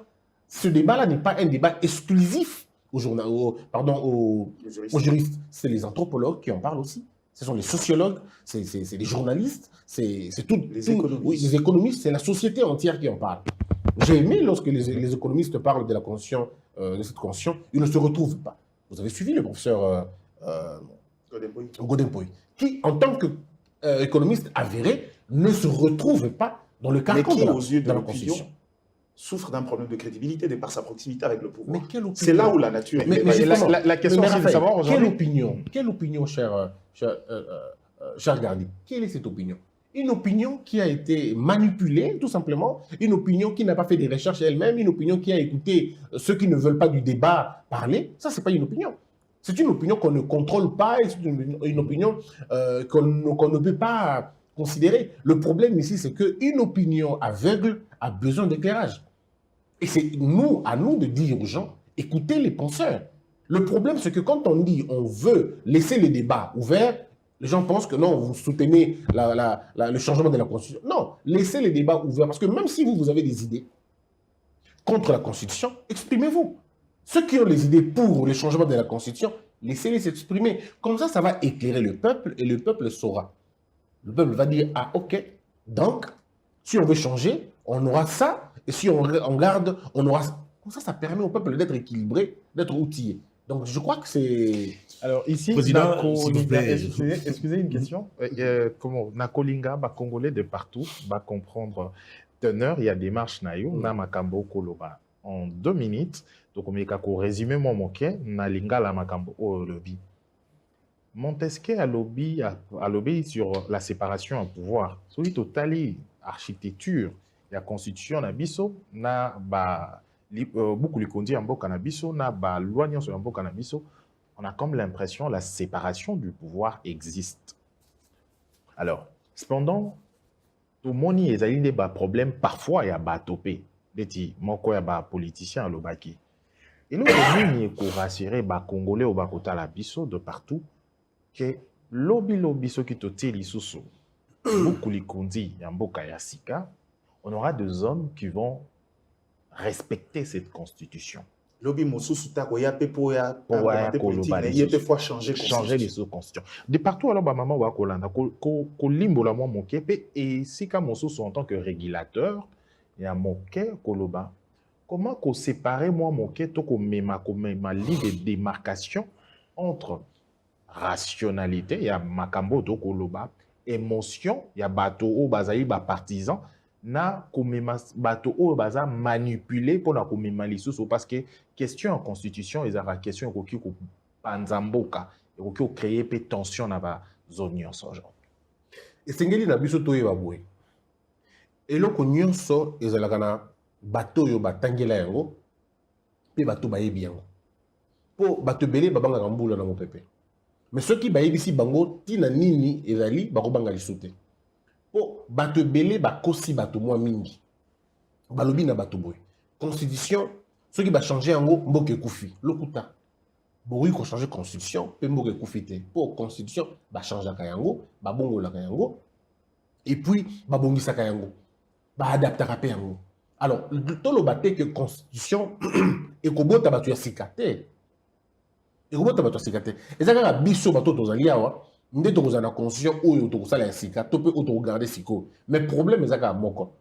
ce débat-là n'est pas un débat exclusif aux juristes. C'est les anthropologues qui en parlent aussi. Ce sont les sociologues, c'est les journalistes, c'est les économistes. Oui, les économistes, c'est la société entière qui en parle. J'ai aimé lorsque les économistes parlent de la Constitution, de cette Constitution, ils ne se retrouvent pas. Vous avez suivi le professeur Godempoy, qui, en tant qu'économiste avéré, ne se retrouve pas dans le carcan de la Constitution. Souffre d'un problème de crédibilité de par sa proximité avec le pouvoir. Mais quelle opinion? C'est là où la nature... Mais la question, c'est de savoir aujourd'hui... Quelle opinion, cher Gardi? Quelle est cette opinion? Une opinion qui a été manipulée, tout simplement. Une opinion qui n'a pas fait des recherches elle-même. Une opinion qui a écouté ceux qui ne veulent pas du débat parler. Ça, ce n'est pas une opinion. C'est une opinion qu'on ne contrôle pas. C'est une opinion qu'on ne peut pas considérer. Le problème ici, c'est qu'une opinion aveugle a besoin d'éclairage. Et c'est à nous de dire aux gens, écoutez les penseurs. Le problème, c'est que quand on dit on veut laisser le débat ouvert, les gens pensent que non, vous soutenez le changement de la Constitution. Non, laissez les débats ouverts. Parce que même si vous avez des idées contre la Constitution, exprimez-vous. Ceux qui ont les idées pour le changement de la Constitution, laissez-les s'exprimer. Comme ça, ça va éclairer le peuple et le peuple saura. Le peuple va dire, ah ok, donc, si on veut changer, on aura ça. Et si on garde, on aura ça. Comme ça, ça permet au peuple d'être équilibré, d'être outillé. Donc, je crois que c'est... Alors, ici, Président, s'il vous plaît. Excusez une question. Comment Nakolinga, Congolais de partout, va comprendre teneur, il y a démarche naïo, na makambo koloba. en 2 minutes. Donc, on résumé moi moké na lingala makambo au lobby. Montesquieu a lobby sur la séparation en pouvoir. Celui totali architecture, la constitution na biso na ba beaucoup likondi en boka na biso na ba loi nyonso en boka na biso. On a comme l'impression la séparation du pouvoir existe. Alors, cependant, tout le monde y a des problèmes parfois il y a ba topé. Beti moko ya ba politicien à lobaki. Et là, on est rassurer ba Congolais au bakota la biso de partout que lobby so qui te teli susu beaucoup likondi ya mboka ya sika, on aura des hommes qui vont respecter cette constitution. Lobby mosusu ta ko ya pe po ya politique mais il peut fois changer les constitutions. De partout alors ba maman wa kolanda ko limbola mo moké pe et sika mosusu en tant que régulateur ya moké koloba. Comment qu'on séparer moi moké to ko mema ligne de démarcation entre rationalité, il y a makambo to koloba, émotion, il y a bateau au bazaï ba partisan, na komema bateau au baza manipulé pour na komema lisusu parce que question en constitution, ils ont question ko ki ko panzamboka, ko ki créer pe tension na ba zone nyonso genre. Et sengeli na biso to yeba boy. Eloko nyonso ezalaka na bateau yo batangela yango pe bateau bayebi yango. Po bateau belé babanga mbula na mopepe. Mais ceux qui bayebi bango tina nini ezali bakobanga lisute. Po bateau belé bakosi bateau moi mingi. Balobi na bateau boy. Constitution, ceux qui ba changer yango mboke kufi. Lokuta. Boui ko changer constitution pe mboke kufi te. Po constitution ba changer ka yango, ba bongola ka yango. Et puis ba bongisa ka yango. Ba adapter ka pe yango. Alors, tout le bâté que constitution et kobota batu ya sikate. Et kobota batu ya sikate. Et ça ka biso bato tozali awa, nde to kozana constitution oyo to kosala ya sika, to pe auto regarder siko. Mais problème ezaka moko.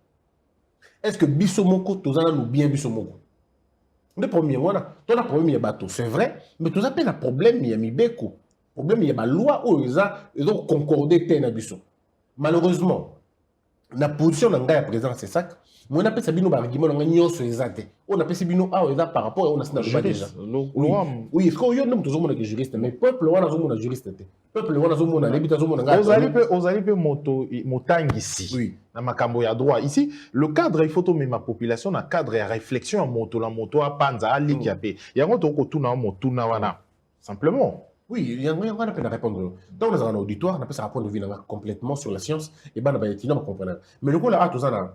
Est-ce que biso moko tozana nous bien biso moko? Le premier wana, to na problème ya bato, c'est vrai, mais to appelle un problème ya mibeko. Problème ya ba loi oyo ezo concorder te na biso. Malheureusement, la position de la président c'est ça. Moi, on appelle ça bino argument on appelle ça bino par rapport à on a ça déjà. Oui, est-ce qu'on y a même toujours mon juriste mais peuple on a mon juriste peuple on a mon habitation mon aux alliés motangi ici. Oui. Na makambo ya droit ici le cadre il faut to ma population na cadre ya réflexion moto la moto a panza ali kiape. Ya ngoto ko tuna motuna wana. Simplement. Oui, il y a un appel à répondre. Dans les auditoire, on appelle ça répondre complètement sur la science et ben on comprend. Mais le coup là, tout ça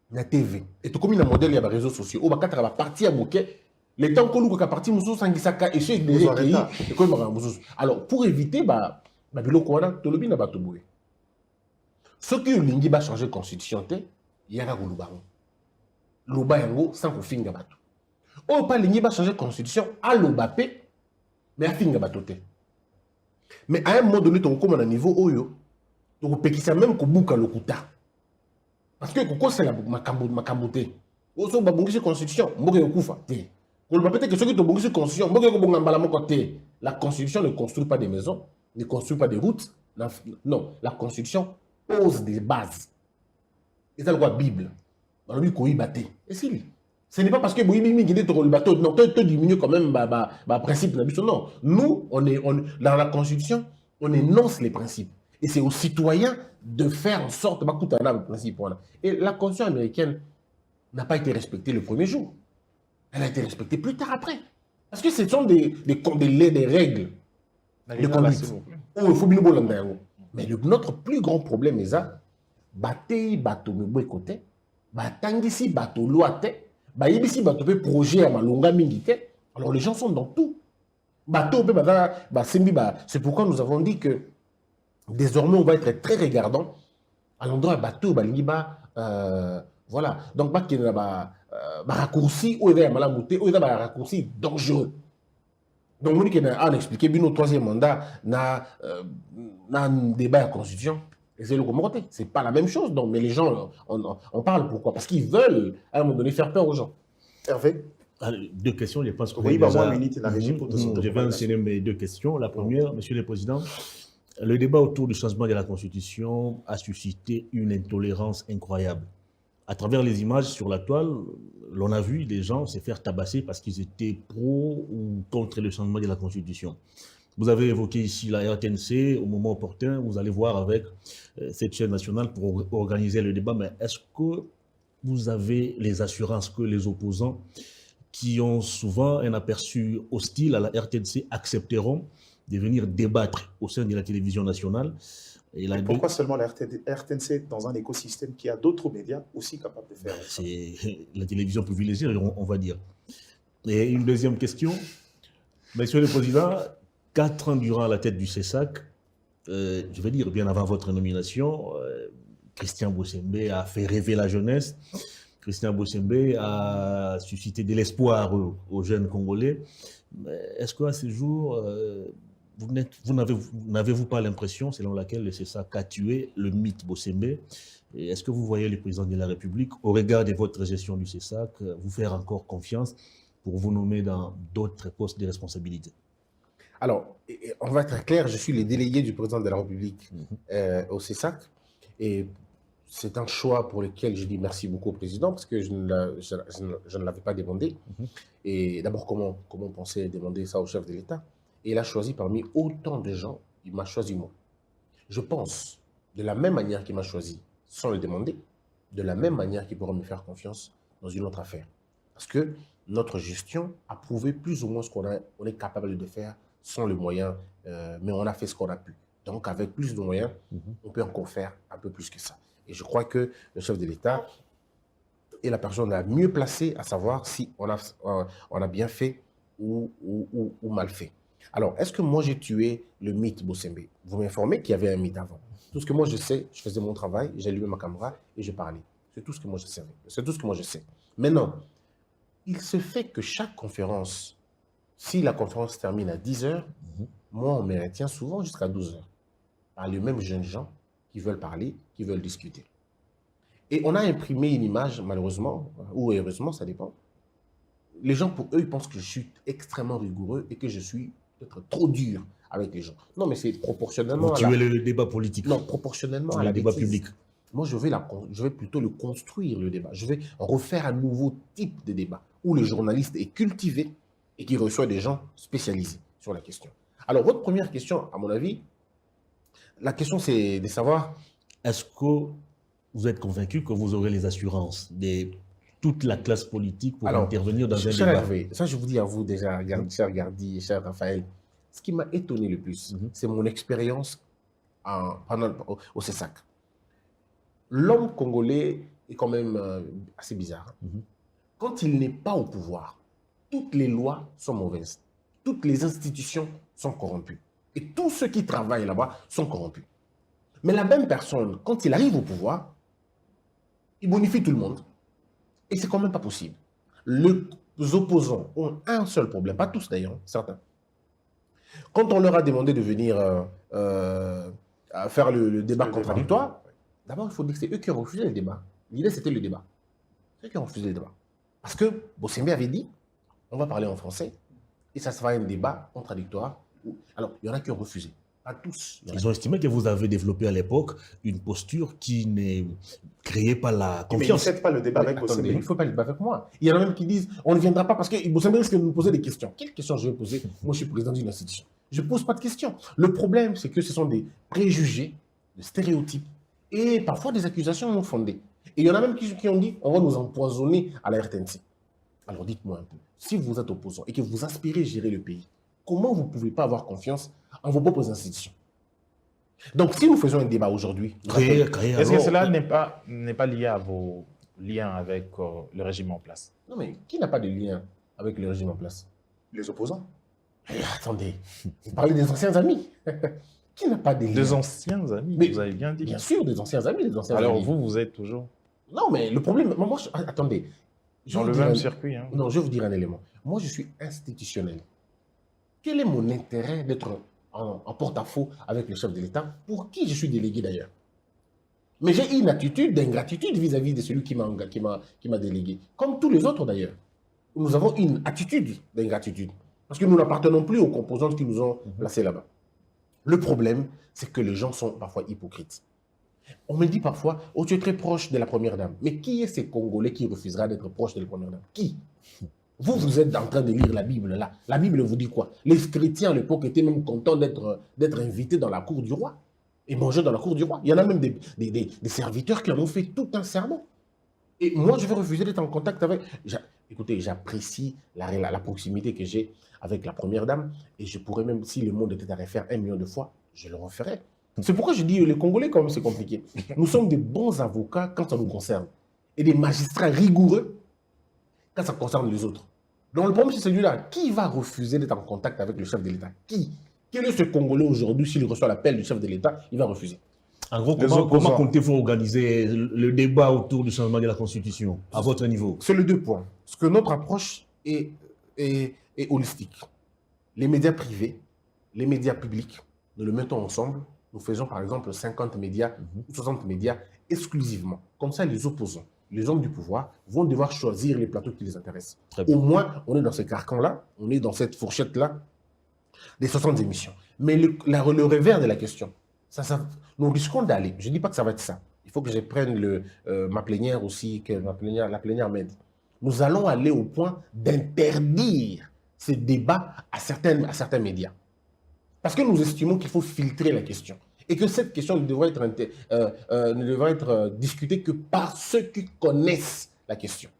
na TV. Et tout comme il y a un modèle, il y a des réseaux sociaux. Au bas, quand on va partir à moquer, les temps qu'on loue qu'à partir musu sangisaka et chez des pays et comme musu. Alors pour éviter bilo kwana to lobi na bato boye. Ce qui lingi ba changer constitution te, yara gulubango. Loba yango sans ko finga bato. O pas lingi ba changer constitution à l'obapé mais à finga bato te. Mais à un moment donné ton comme à niveau oyo, donc pekisa même ko buka lokuta. Parce que Koko c'est la makambote. Oso babongisi constitution, mboke yokufa te. Ko le peut-être que ceux qui tobongisi constitution, mboke ko bonga mbala moko te. La constitution ne construit pas des maisons, ne construit pas des routes. Non, la constitution pose des bases. Et ça le quoi Bible. Dans le ko ibate. Et si ce n'est pas parce que Boïmi Mingine te le bateau, non, tu diminues quand même principe. Non, nous, dans la constitution, on énonce les principes. Et c'est aux citoyens de faire en sorte de le principe. Et la Constitution américaine n'a pas été respectée le premier jour. Elle a été respectée plus tard après. Parce que ce sont des règles de conduite. Oh, il faut bien le mais notre plus grand problème est ça. Bate bateau me côté, batangisi bateau loate, bayibisi bateau pe projet à malonga mingite. Alors les gens sont dans tout. Bateau pe c'est pourquoi nous avons dit que désormais, on va être très regardant à l'endroit bateau, voilà. Donc, pas qu'il y a un raccourci, ou il y a un raccourci dangereux. Donc, on a expliqué, bien au troisième mandat, un débat à la Constitution. Et c'est le commentaire. Ce n'est pas la même chose. Donc, mais les gens, on parle pourquoi? Parce qu'ils veulent, à un moment donné, faire peur aux gens. Hervé? Deux questions, je pense que oui, moi, minute, la régie pour je vais enchaîner mes deux questions. La première, Monsieur le Président. Le débat autour du changement de la Constitution a suscité une intolérance incroyable. à travers les images sur la toile, l'on a vu des gens se faire tabasser parce qu'ils étaient pro ou contre le changement de la Constitution. Vous avez évoqué ici la RTNC, au moment opportun, vous allez voir avec cette chaîne nationale pour organiser le débat, mais est-ce que vous avez les assurances que les opposants qui ont souvent un aperçu hostile à la RTNC accepteront de venir débattre au sein de la télévision nationale? Et Mais pourquoi seulement la RTNC dans un écosystème qui a d'autres médias aussi capables de faire ça? C'est la télévision privilégiée, on va dire. Et une deuxième question. Monsieur le Président, 4 ans durant à la tête du CESAC, je vais dire bien avant votre nomination, Christian Bossembe a fait rêver la jeunesse. Christian Bossembe a suscité de l'espoir aux jeunes Congolais. Est-ce qu'à ce jour, n'avez-vous pas l'impression selon laquelle le CESAC a tué le mythe Bossembe? Est-ce que vous voyez le président de la République, au regard de votre gestion du CESAC, vous faire encore confiance pour vous nommer dans d'autres postes de responsabilité? Alors, on va être clair, je suis le délégué du président de la République au CESAC. Et c'est un choix pour lequel je dis merci beaucoup au président parce que je ne l'avais pas demandé. Et d'abord, comment penser demander ça au chef de l'État? Et il a choisi parmi autant de gens, il m'a choisi moi. Je pense, de la même manière qu'il m'a choisi sans le demander, de la même manière qu'il pourra me faire confiance dans une autre affaire. Parce que notre gestion a prouvé plus ou moins ce qu'on est capable de faire sans le moyen, mais on a fait ce qu'on a pu. Donc, avec plus de moyens, on peut encore faire un peu plus que ça. Et je crois que le chef de l'État est la personne la mieux placée à savoir si on a bien fait ou mal fait. Alors, est-ce que moi j'ai tué le mythe Bossembe? Vous m'informez qu'il y avait un mythe avant. Tout ce que moi je sais, je faisais mon travail, j'allumais ma caméra et je parlais. C'est tout ce que moi je savais. C'est tout ce que moi je sais. Maintenant, il se fait que chaque conférence, si la conférence termine à 10 h, moi on me retient souvent jusqu'à 12 h par les mêmes jeunes gens qui veulent parler, qui veulent discuter. Et on a imprimé une image, malheureusement, ou heureusement, ça dépend. Les gens, pour eux, ils pensent que je suis extrêmement rigoureux et que je suis peut-être trop dur avec les gens. Non, mais c'est proportionnellement Vous tuez le débat politique. Non, proportionnellement à la débat bêtise. public. Moi, je vais plutôt le construire, le débat. Je vais refaire un nouveau type de débat où le journaliste est cultivé et qui reçoit des gens spécialisés sur la question. Alors, votre première question, à mon avis, la question, c'est de savoir... Est-ce que vous êtes convaincu que vous aurez les assurances de toute la classe politique pour intervenir dans un cher débat? Hervé, ça, je vous dis à vous déjà, cher Gardi et cher Raphaël, ce qui m'a étonné le plus, c'est mon expérience au CESAC. L'homme congolais est quand même assez bizarre. Quand il n'est pas au pouvoir, toutes les lois sont mauvaises. Toutes les institutions sont corrompues. Et tous ceux qui travaillent là-bas sont corrompus. Mais la même personne, quand il arrive au pouvoir, il bonifie tout le monde. Et c'est quand même pas possible. Les opposants ont un seul problème, pas tous d'ailleurs, certains. Quand on leur a demandé de venir faire le débat contradictoire, d'abord il faut dire que c'est eux qui ont refusé le débat. L'idée c'était le débat. C'est eux qui ont refusé le débat. Parce que Bossembe avait dit, on va parler en français, et ça sera un débat contradictoire. Alors, il y en a qui ont refusé. Pas tous. Ils ont estimé que vous avez développé à l'époque une posture qui ne créait pas la confiance. Mais ne faites pas le débat avec Attendez, Bossembe. il ne faut pas le débat avec moi. Il y en a même qui disent, on ne viendra pas parce que Bossembe risque de nous poser des questions. Quelles questions je vais poser? Moi, je suis président d'une institution. Je ne pose pas de questions. Le problème, c'est que ce sont des préjugés, des stéréotypes et parfois des accusations non fondées. Et il y en a même qui ont dit, on va nous empoisonner à la RTNC. Alors dites-moi un peu, si vous êtes opposant et que vous aspirez gérer le pays, comment vous ne pouvez pas avoir confiance en vos propres institutions? Donc, si nous faisons un débat aujourd'hui... Est-ce que cela n'est pas lié à vos liens avec le régime en place? Non, mais qui n'a pas de lien avec le régime en place? Les opposants. Attendez, vous parlez des anciens amis. Qui n'a pas de lien? Des anciens amis, Mais vous avez bien dit. Bien sûr, des anciens amis, des anciens Alors amis. vous êtes toujours Non, mais le problème... Moi, attendez. dans le même circuit. Hein. Non, je vais vous dire un élément. Moi, je suis institutionnel. Quel est mon intérêt d'être en porte-à-faux avec le chef de l'État, pour qui je suis délégué d'ailleurs? Mais j'ai une attitude d'ingratitude vis-à-vis de celui qui m'a délégué. Comme tous les autres d'ailleurs. Nous avons une attitude d'ingratitude. Parce que nous n'appartenons plus aux composantes qui nous ont placés là-bas. Le problème, c'est que les gens sont parfois hypocrites. On me dit parfois, oh, tu es très proche de la Première Dame. Mais qui est ces Congolais qui refusera d'être proche de la Première Dame? Qui? Vous êtes en train de lire la Bible là. La Bible vous dit quoi? Les chrétiens à l'époque étaient même contents d'être invités dans la cour du roi et manger dans la cour du roi. Il y en a même des serviteurs qui en ont fait tout un serment. Et moi, je vais refuser d'être en contact avec... Écoutez, j'apprécie la proximité que j'ai avec la Première Dame et je pourrais même, si le monde était à refaire 1 million de fois, je le referais. C'est pourquoi je dis, les Congolais, quand même, c'est compliqué. Nous sommes des bons avocats quand ça nous concerne et des magistrats rigoureux quand ça concerne les autres. Donc le problème, c'est celui-là. Qui va refuser d'être en contact avec le chef de l'État? Qui? Quel est ce Congolais aujourd'hui, s'il reçoit l'appel du chef de l'État, il va refuser? En gros, comment comptez-vous organiser le débat autour du changement de la Constitution, à votre niveau? C'est les 2 points. Parce que notre approche est holistique. Les médias privés, les médias publics, nous le mettons ensemble. Nous faisons par exemple 50 médias, 60 médias exclusivement. Comme ça, les opposants, les hommes du pouvoir vont devoir choisir les plateaux qui les intéressent. Au moins, on est dans ce carcan-là, on est dans cette fourchette-là des 60 émissions. Mais le revers de la question, nous risquons d'aller. Je ne dis pas que ça va être ça. Il faut que je prenne ma plénière aussi, que la plénière m'aide. Nous allons aller au point d'interdire ces débats à certains médias. Parce que nous estimons qu'il faut filtrer la question. Et que cette question ne devrait être discutée que par ceux qui connaissent la question.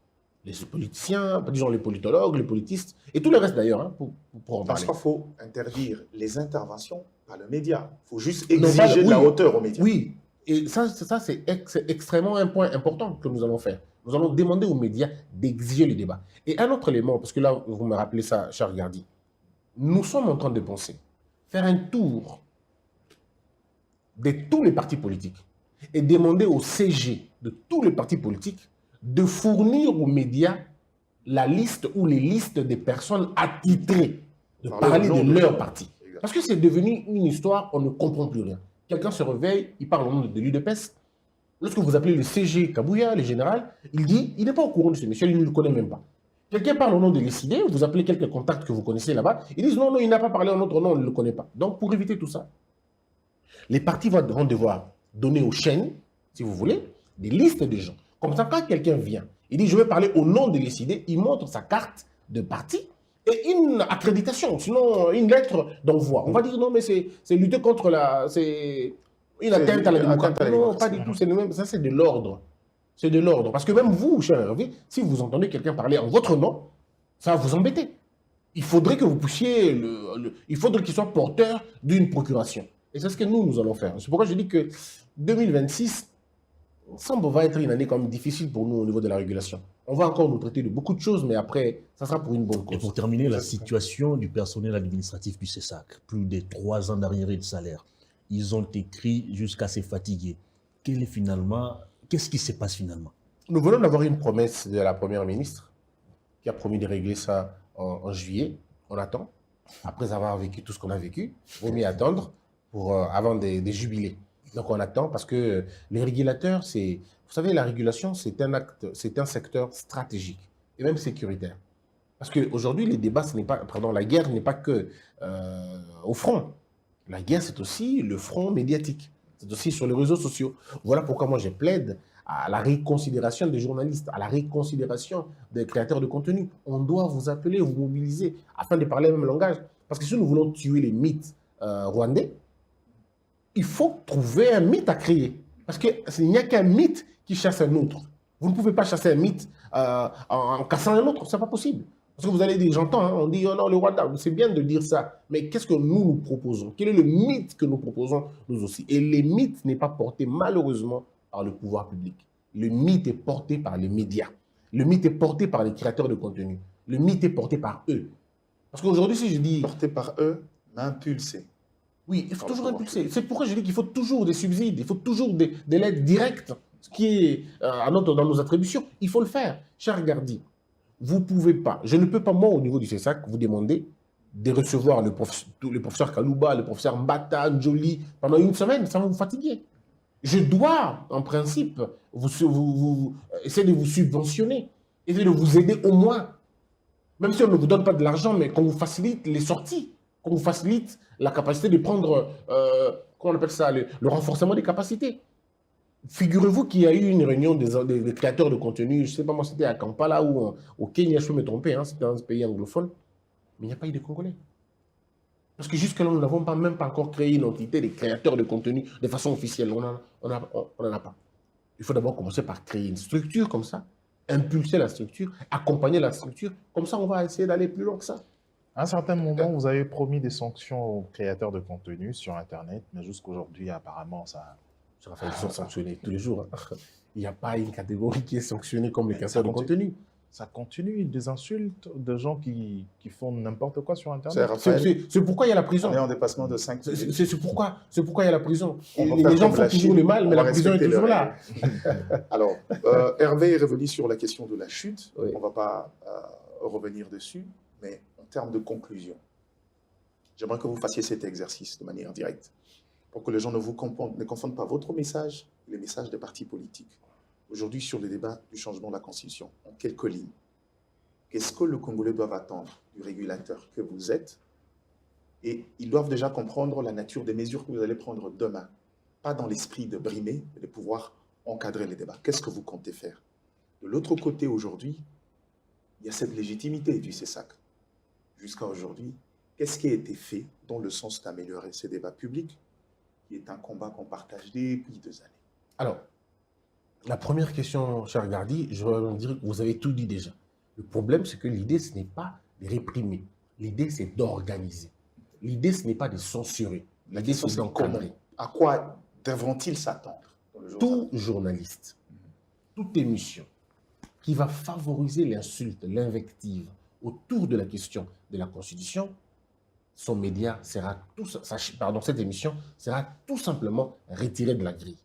Les politiciens, disons les politologues, les politistes, et tout le reste d'ailleurs, hein, pour en parler. Parce qu'il faut interdire les interventions par le média. Il faut juste exiger de la hauteur aux médias. Oui, et ça c'est extrêmement un point important que nous allons faire. Nous allons demander aux médias d'exiger le débat. Et un autre élément, parce que là, vous me rappelez ça, cher Gardi, nous sommes en train de penser, faire un tour de tous les partis politiques et demander au CG de tous les partis politiques de fournir aux médias la liste ou les listes des personnes attitrées de parler de leur parti. Parce que c'est devenu une histoire, on ne comprend plus rien. Quelqu'un se réveille, il parle au nom de l'UDPS. Lorsque vous appelez le CG Kabouya, le général, il dit, il n'est pas au courant de ce monsieur, il ne le connaît même pas. Quelqu'un parle au nom de l'ICD, vous appelez quelques contacts que vous connaissez là-bas, ils disent non, il n'a pas parlé en notre nom, on ne le connaît pas. Donc pour éviter tout ça, les partis vont devoir donner aux chaînes, si vous voulez, des listes de gens. Comme ça, quand quelqu'un vient, il dit je vais parler au nom de l'ICD, il montre sa carte de parti et une accréditation, sinon une lettre d'envoi. On va dire non, mais c'est lutter contre c'est une atteinte à la démocratie. Non, pas du tout, c'est le même, ça c'est de l'ordre. C'est de l'ordre. Parce que même vous, cher Hervé, si vous entendez quelqu'un parler en votre nom, ça va vous embêter. Il faudrait que vous puissiez, il faudrait qu'il soit porteur d'une procuration. Et c'est ce que nous allons faire. C'est pourquoi je dis que 2026 va être une année quand même difficile pour nous au niveau de la régulation. On va encore nous traiter de beaucoup de choses, mais après, ça sera pour une bonne cause. Et pour terminer, la situation du personnel administratif du CESAC, plus de 3 ans d'arriérés de salaire. Ils ont écrit jusqu'à se fatiguer. Qu'est-ce qui se passe finalement? Nous venons d'avoir une promesse de la Première ministre qui a promis de régler ça en juillet. On attend. Après avoir vécu tout ce qu'on a vécu, il vaut mieux attendre avant des jubilés. Donc on attend parce que les régulateurs, vous savez, la régulation, c'est un secteur stratégique et même sécuritaire. Parce qu'aujourd'hui, les débats, la guerre n'est pas que au front. La guerre, c'est aussi le front médiatique. C'est aussi sur les réseaux sociaux. Voilà pourquoi moi je plaide à la réconsidération des journalistes, à la réconsidération des créateurs de contenu. On doit vous appeler, vous mobiliser afin de parler le même langage. Parce que si nous voulons tuer les mythes rwandais, il faut trouver un mythe à créer. Parce qu'il n'y a qu'un mythe qui chasse un autre. Vous ne pouvez pas chasser un mythe en cassant un autre, ce n'est pas possible. Parce que vous allez dire, j'entends, hein, on dit, oh non, le Rwanda, c'est bien de dire ça, mais qu'est-ce que nous proposons? Quel est le mythe que nous proposons, nous aussi? Et le mythe n'est pas porté, malheureusement, par le pouvoir public. Le mythe est porté par les médias. Le mythe est porté par les créateurs de contenu. Le mythe est porté par eux. Parce qu'aujourd'hui, si je dis... Porté par eux, mais impulsé. Oui, il faut toujours impulser. C'est pourquoi je dis qu'il faut toujours des subsides, il faut toujours de l'aide directe, ce qui est dans nos attributions. Il faut le faire. Cher Gardi, vous ne pouvez pas, je ne peux pas, moi, au niveau du CESAC, vous demander de recevoir le professeur Kalouba, le professeur Mbata, Njoli, pendant une semaine, ça va vous fatiguer. Je dois, en principe, essayer de vous subventionner, essayer de vous aider au moins. Même si on ne vous donne pas de l'argent, mais qu'on vous facilite les sorties, qu'on vous facilite la capacité de prendre, comment on appelle ça, le renforcement des capacités. Figurez-vous qu'il y a eu une réunion des créateurs de contenu, je ne sais pas moi, c'était à Kampala ou au Kenya, je peux me tromper, hein, c'était un pays anglophone, mais il n'y a pas eu de Congolais. Parce que jusque-là, nous n'avons même pas encore créé une entité des créateurs de contenu de façon officielle. On n'en a pas. Il faut d'abord commencer par créer une structure comme ça, impulser la structure, accompagner la structure. Comme ça, on va essayer d'aller plus loin que ça. À un certain moment, vous avez promis des sanctions aux créateurs de contenu sur Internet, mais jusqu'aujourd'hui, apparemment, ça... Ils sont sanctionnés tous les jours. Hein. Il n'y a pas une catégorie qui est sanctionnée comme les créateurs de contenu. Ça continue, des insultes de gens qui font n'importe quoi sur Internet. C'est pourquoi il y a la prison. On est en dépassement de 5 C'est pourquoi il y a la prison. Les gens font toujours le mal, mais la prison est toujours là. Alors, Hervé est revenu sur la question de la chute. Oui. On ne va pas revenir dessus, mais en termes de conclusion, j'aimerais que vous fassiez cet exercice de manière directe pour que les gens ne confondent pas votre message et les messages des partis politiques. Aujourd'hui, sur le débat du changement de la Constitution, en quelques lignes, qu'est-ce que le Congolais doit attendre du régulateur que vous êtes? Et ils doivent déjà comprendre la nature des mesures que vous allez prendre demain. Pas dans l'esprit de brimer, mais de pouvoir encadrer les débats. Qu'est-ce que vous comptez faire? De l'autre côté, aujourd'hui, il y a cette légitimité du CESAC. Jusqu'à aujourd'hui, qu'est-ce qui a été fait dans le sens d'améliorer ces débats publics, qui est un combat qu'on partage depuis 2 années? Alors, la première question, cher Gardi, je vais dire que vous avez tout dit déjà. Le problème, c'est que l'idée, ce n'est pas de réprimer. L'idée, c'est d'organiser. L'idée, ce n'est pas de censurer. L'idée, c'est d'encadrer. À quoi devront-ils s'attendre dans le jour? Tout journaliste, toute émission qui va favoriser l'insulte, l'invective autour de la question de la Constitution, son média sera cette émission sera tout simplement retirée de la grille.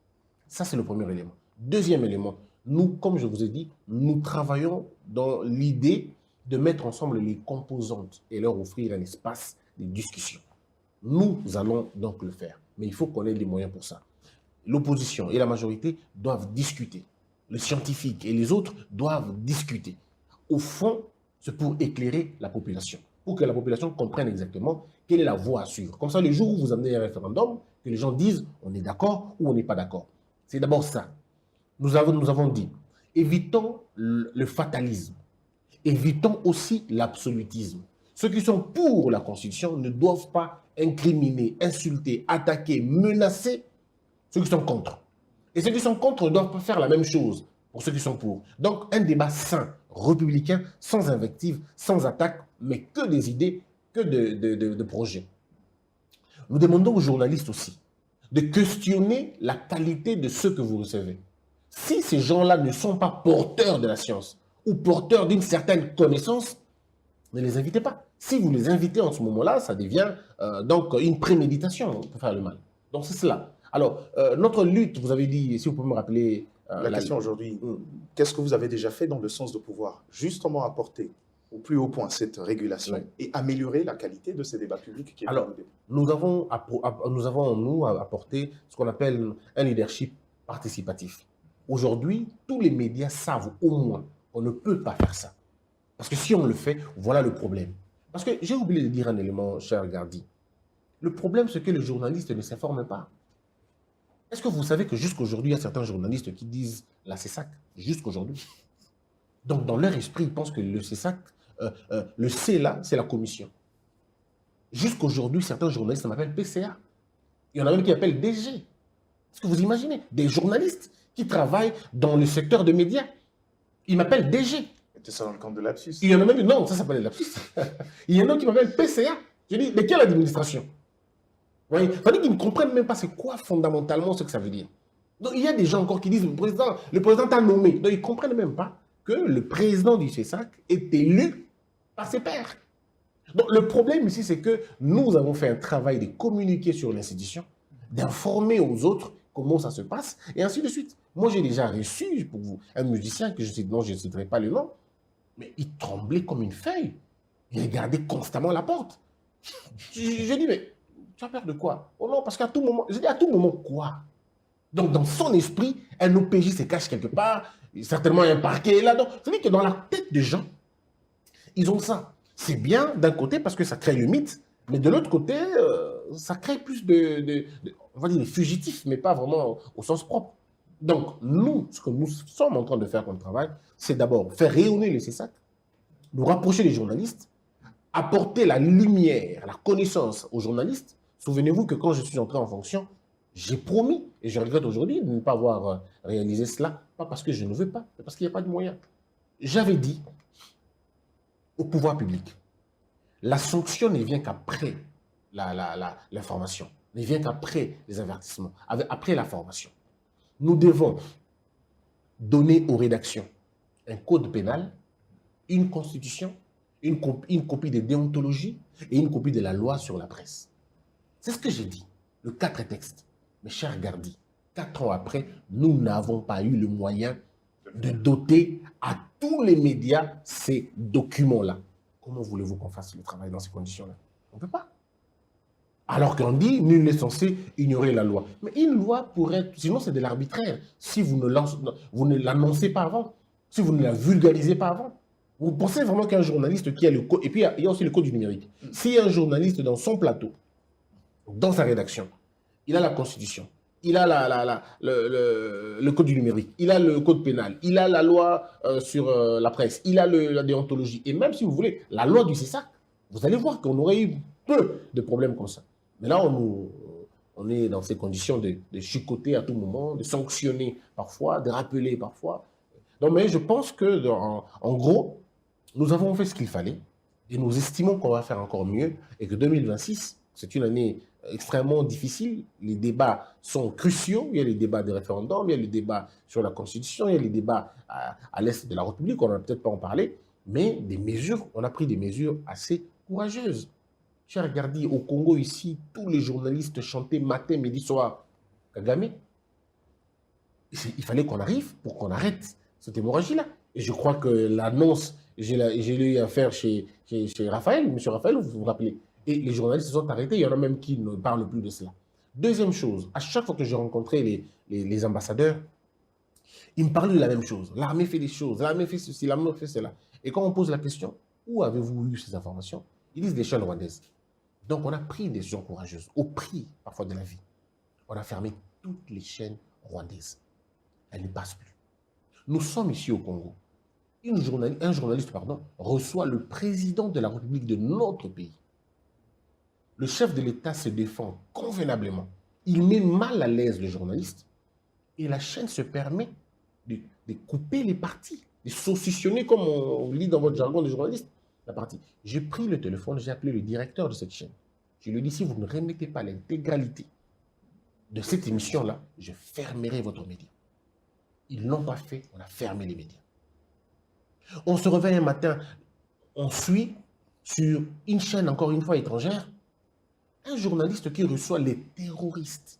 Ça, c'est le premier élément. Deuxième élément, nous, comme je vous ai dit, nous travaillons dans l'idée de mettre ensemble les composantes et leur offrir un espace de discussion. Nous allons donc le faire, mais il faut qu'on ait les moyens pour ça. L'opposition et la majorité doivent discuter. Les scientifiques et les autres doivent discuter. Au fond, c'est pour éclairer la population, pour que la population comprenne exactement quelle est la voie à suivre. Comme ça, le jour où vous amenez un référendum, que les gens disent on est d'accord ou on n'est pas d'accord. C'est d'abord ça. Nous avons dit, évitons le fatalisme, évitons aussi l'absolutisme. Ceux qui sont pour la Constitution ne doivent pas incriminer, insulter, attaquer, menacer ceux qui sont contre. Et ceux qui sont contre ne doivent pas faire la même chose pour ceux qui sont pour. Donc, un débat sain, républicain, sans invective, sans attaque, mais que des idées, que de projets. Nous demandons aux journalistes aussi de questionner la qualité de ceux que vous recevez. Si ces gens-là ne sont pas porteurs de la science ou porteurs d'une certaine connaissance, ne les invitez pas. Si vous les invitez en ce moment-là, ça devient donc une préméditation pour faire le mal. Donc c'est cela. Alors, notre lutte, vous avez dit, si vous pouvez me rappeler... la question aujourd'hui, qu'est-ce que vous avez déjà fait dans le sens de pouvoir justement apporter au plus haut point cette régulation et améliorer la qualité de ces débats publics qui est Alors, nous avons apporté ce qu'on appelle un leadership participatif. Aujourd'hui, tous les médias savent au moins qu'on ne peut pas faire ça. Parce que si on le fait, voilà le problème. Parce que j'ai oublié de dire un élément, cher Gardi. Le problème, c'est que les journalistes ne s'informent pas. Est-ce que vous savez que jusqu'aujourd'hui, il y a certains journalistes qui disent la CESAC, jusqu'aujourd'hui. Donc, dans leur esprit, ils pensent que le CESAC, le C là, c'est la commission. Jusqu'aujourd'hui, certains journalistes m'appellent PCA. Il y en a même qui appellent DG. Est-ce que vous imaginez? Des journalistes qui travaillent dans le secteur de médias. Ils m'appellent DG. C'est ça dans le camp de lapsus. Il y en a même, non, ça s'appelle lapsus. Il y en a qui m'appellent PCA. Je dis, mais quelle administration? Vous voyez, il fallait qu'ils ne comprennent même pas c'est quoi fondamentalement ce que ça veut dire. Donc il y a des gens encore qui disent, le président t'a nommé. Donc ils ne comprennent même pas que le président du CESAC est élu par ses pairs. Donc le problème ici, c'est que nous avons fait un travail de communiquer sur l'institution, d'informer aux autres comment ça se passe, et ainsi de suite. Moi, j'ai déjà reçu, pour vous, un musicien dont je ne citerai pas le nom, mais il tremblait comme une feuille. Il regardait constamment la porte. Je dis, mais tu as peur de quoi? Oh non, parce qu'à tout moment, je dis à tout moment quoi? Donc, dans son esprit, un OPJ se cache quelque part, certainement un parquet là-dedans. C'est-à-dire que dans la tête des gens, ils ont ça. C'est bien d'un côté parce que ça crée le mythe, mais de l'autre côté, ça crée plus on va dire, de fugitifs, mais pas vraiment au sens propre. Donc, nous, ce que nous sommes en train de faire comme travail, c'est d'abord faire rayonner le CESAC, nous rapprocher des journalistes, apporter la lumière, la connaissance aux journalistes. Souvenez-vous que quand je suis entré en fonction, j'ai promis, et je regrette aujourd'hui de ne pas avoir réalisé cela, pas parce que je ne veux pas, mais parce qu'il n'y a pas de moyens. J'avais dit au pouvoir public, la sanction ne vient qu'après l'information, ne vient qu'après les avertissements, après la formation. Nous devons donner aux rédactions un code pénal, une constitution, une copie de déontologie et une copie de la loi sur la presse. C'est ce que j'ai dit, le 4 textes. Mes chers Gardi, 4 ans après, nous n'avons pas eu le moyen de doter à tous les médias ces documents-là. Comment voulez-vous qu'on fasse le travail dans ces conditions-là? On ne peut pas. Alors qu'on dit, nul n'est censé ignorer la loi. Mais une loi pourrait, sinon c'est de l'arbitraire. Si vous ne l'annoncez pas avant, si vous ne la vulgarisez pas avant. Vous pensez vraiment qu'un journaliste qui a le code, et puis il y a aussi le code du numérique. Si un journaliste dans son plateau, dans sa rédaction, il a la constitution, il a le code du numérique, il a le code pénal, il a la loi sur la presse, il a la déontologie, et même si vous voulez, la loi du CESAC, vous allez voir qu'on aurait eu peu de problèmes comme ça. Mais là, on est dans ces conditions de chicoter à tout moment, de sanctionner parfois, de rappeler parfois. Donc, mais je pense que, en gros, nous avons fait ce qu'il fallait et nous estimons qu'on va faire encore mieux et que 2026, c'est une année extrêmement difficile. Les débats sont cruciaux. Il y a les débats des référendums, il y a les débats sur la Constitution, il y a les débats à l'Est de la République, on n'en a peut-être pas en parlé, mais on a pris des mesures assez courageuses. Cher Gardi, au Congo ici, tous les journalistes chantaient matin, midi, soir Kagame. Il fallait qu'on arrive pour qu'on arrête cette hémorragie-là. Et je crois que l'annonce, j'ai eu à faire chez Raphaël, M. Raphaël, vous vous rappelez. Et les journalistes se sont arrêtés, il y en a même qui ne parlent plus de cela. Deuxième chose, à chaque fois que j'ai rencontré les ambassadeurs, ils me parlaient de la même chose. L'armée fait des choses, l'armée fait ceci, l'armée fait cela. Et quand on pose la question, où avez-vous eu ces informations? Ils disent des chaînes rwandaises. Donc on a pris des décisions courageuses, au prix parfois de la vie. On a fermé toutes les chaînes rwandaises. Elles ne passent plus. Nous sommes ici au Congo. Un journaliste reçoit le président de la République de notre pays. Le chef de l'État se défend convenablement. Il met mal à l'aise le journaliste et la chaîne se permet de couper les parties, de saucissonner, comme on lit dans votre jargon de journaliste, la partie. J'ai pris le téléphone, j'ai appelé le directeur de cette chaîne. Je lui ai dit, si vous ne remettez pas l'intégralité de cette émission-là, je fermerai votre média. Ils ne l'ont pas fait, on a fermé les médias. On se réveille un matin, on suit sur une chaîne, encore une fois étrangère, un journaliste qui reçoit les terroristes.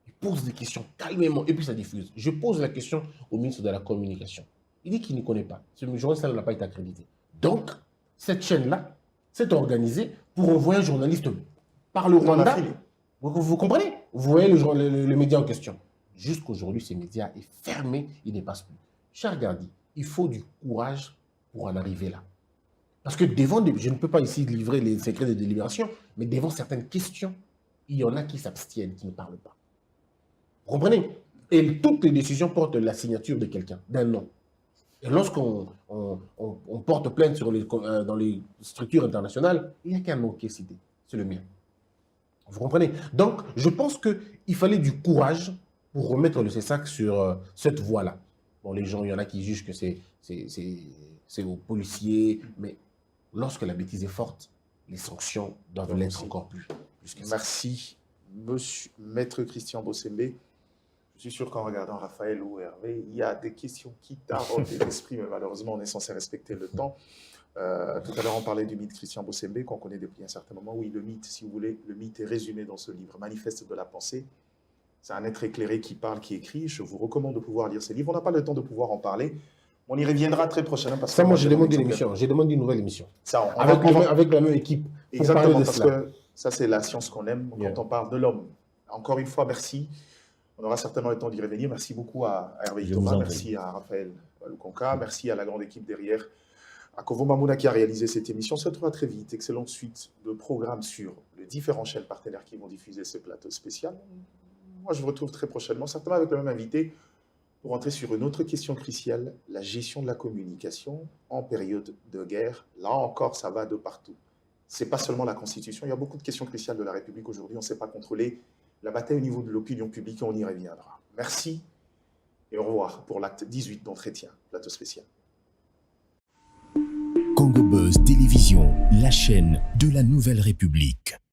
Il pose des questions calmement et puis ça diffuse. Je pose la question au ministre de la Communication. Il dit qu'il ne connaît pas. Ce journaliste n'a pas été accrédité. Donc, cette chaîne-là s'est organisée pour envoyer un journaliste par le Rwanda. Vous comprenez? Vous voyez le média en question. Jusqu'aujourd'hui, ce média est fermé, il ne passe plus. Cher Gardi, il faut du courage pour en arriver là. Parce que je ne peux pas ici livrer les secrets de délibération, mais devant certaines questions, il y en a qui s'abstiennent, qui ne parlent pas. Vous comprenez? Et toutes les décisions portent la signature de quelqu'un, d'un nom. Et lorsqu'on porte plainte dans les structures internationales, il n'y a qu'un nom qui est cité, c'est le mien. Vous comprenez? Donc, je pense qu'il fallait du courage pour remettre le CESAC sur cette voie-là. Bon, les gens, il y en a qui jugent que c'est aux policiers, mais lorsque la bêtise est forte, les sanctions doivent l'être encore plus que ça. Merci, Maître Christian Bossembe. Je suis sûr qu'en regardant Raphaël ou Hervé, il y a des questions qui taraudent l'esprit, mais malheureusement, on est censé respecter le temps. Tout à l'heure, on parlait du mythe Christian Bossembe, qu'on connaît depuis un certain moment. Oui, le mythe, si vous voulez, le mythe est résumé dans ce livre, Manifeste de la pensée. C'est un être éclairé qui parle, qui écrit. Je vous recommande de pouvoir lire ces livres. On n'a pas le temps de pouvoir en parler. On y reviendra très prochainement. Parce ça, moi, je demande une émission. J'ai demandé une nouvelle émission. Ça, avec la même équipe. Exactement, parce que ça, c'est la science qu'on aime quand on parle de l'homme. Encore une fois, merci. On aura certainement le temps d'y revenir. Merci beaucoup à Hervé Thomas, merci à Raphaël Lukonka, merci à la grande équipe derrière, à Kovo Mamouna qui a réalisé cette émission. On se retrouvera très vite. Excellente suite de programmes sur les différentes chaînes partenaires qui vont diffuser ce plateau spécial. Moi, je vous retrouve très prochainement, certainement avec le même invité, pour entrer sur une autre question cruciale, la gestion de la communication en période de guerre. Là encore, ça va de partout. Ce n'est pas seulement la Constitution, il y a beaucoup de questions cruciales de la République aujourd'hui. On ne sait pas contrôler la bataille au niveau de l'opinion publique, on y reviendra. Merci et au revoir pour l'acte 18 d'entretien, plateau spécial. Congo Buzz Télévision, la chaîne de la Nouvelle République.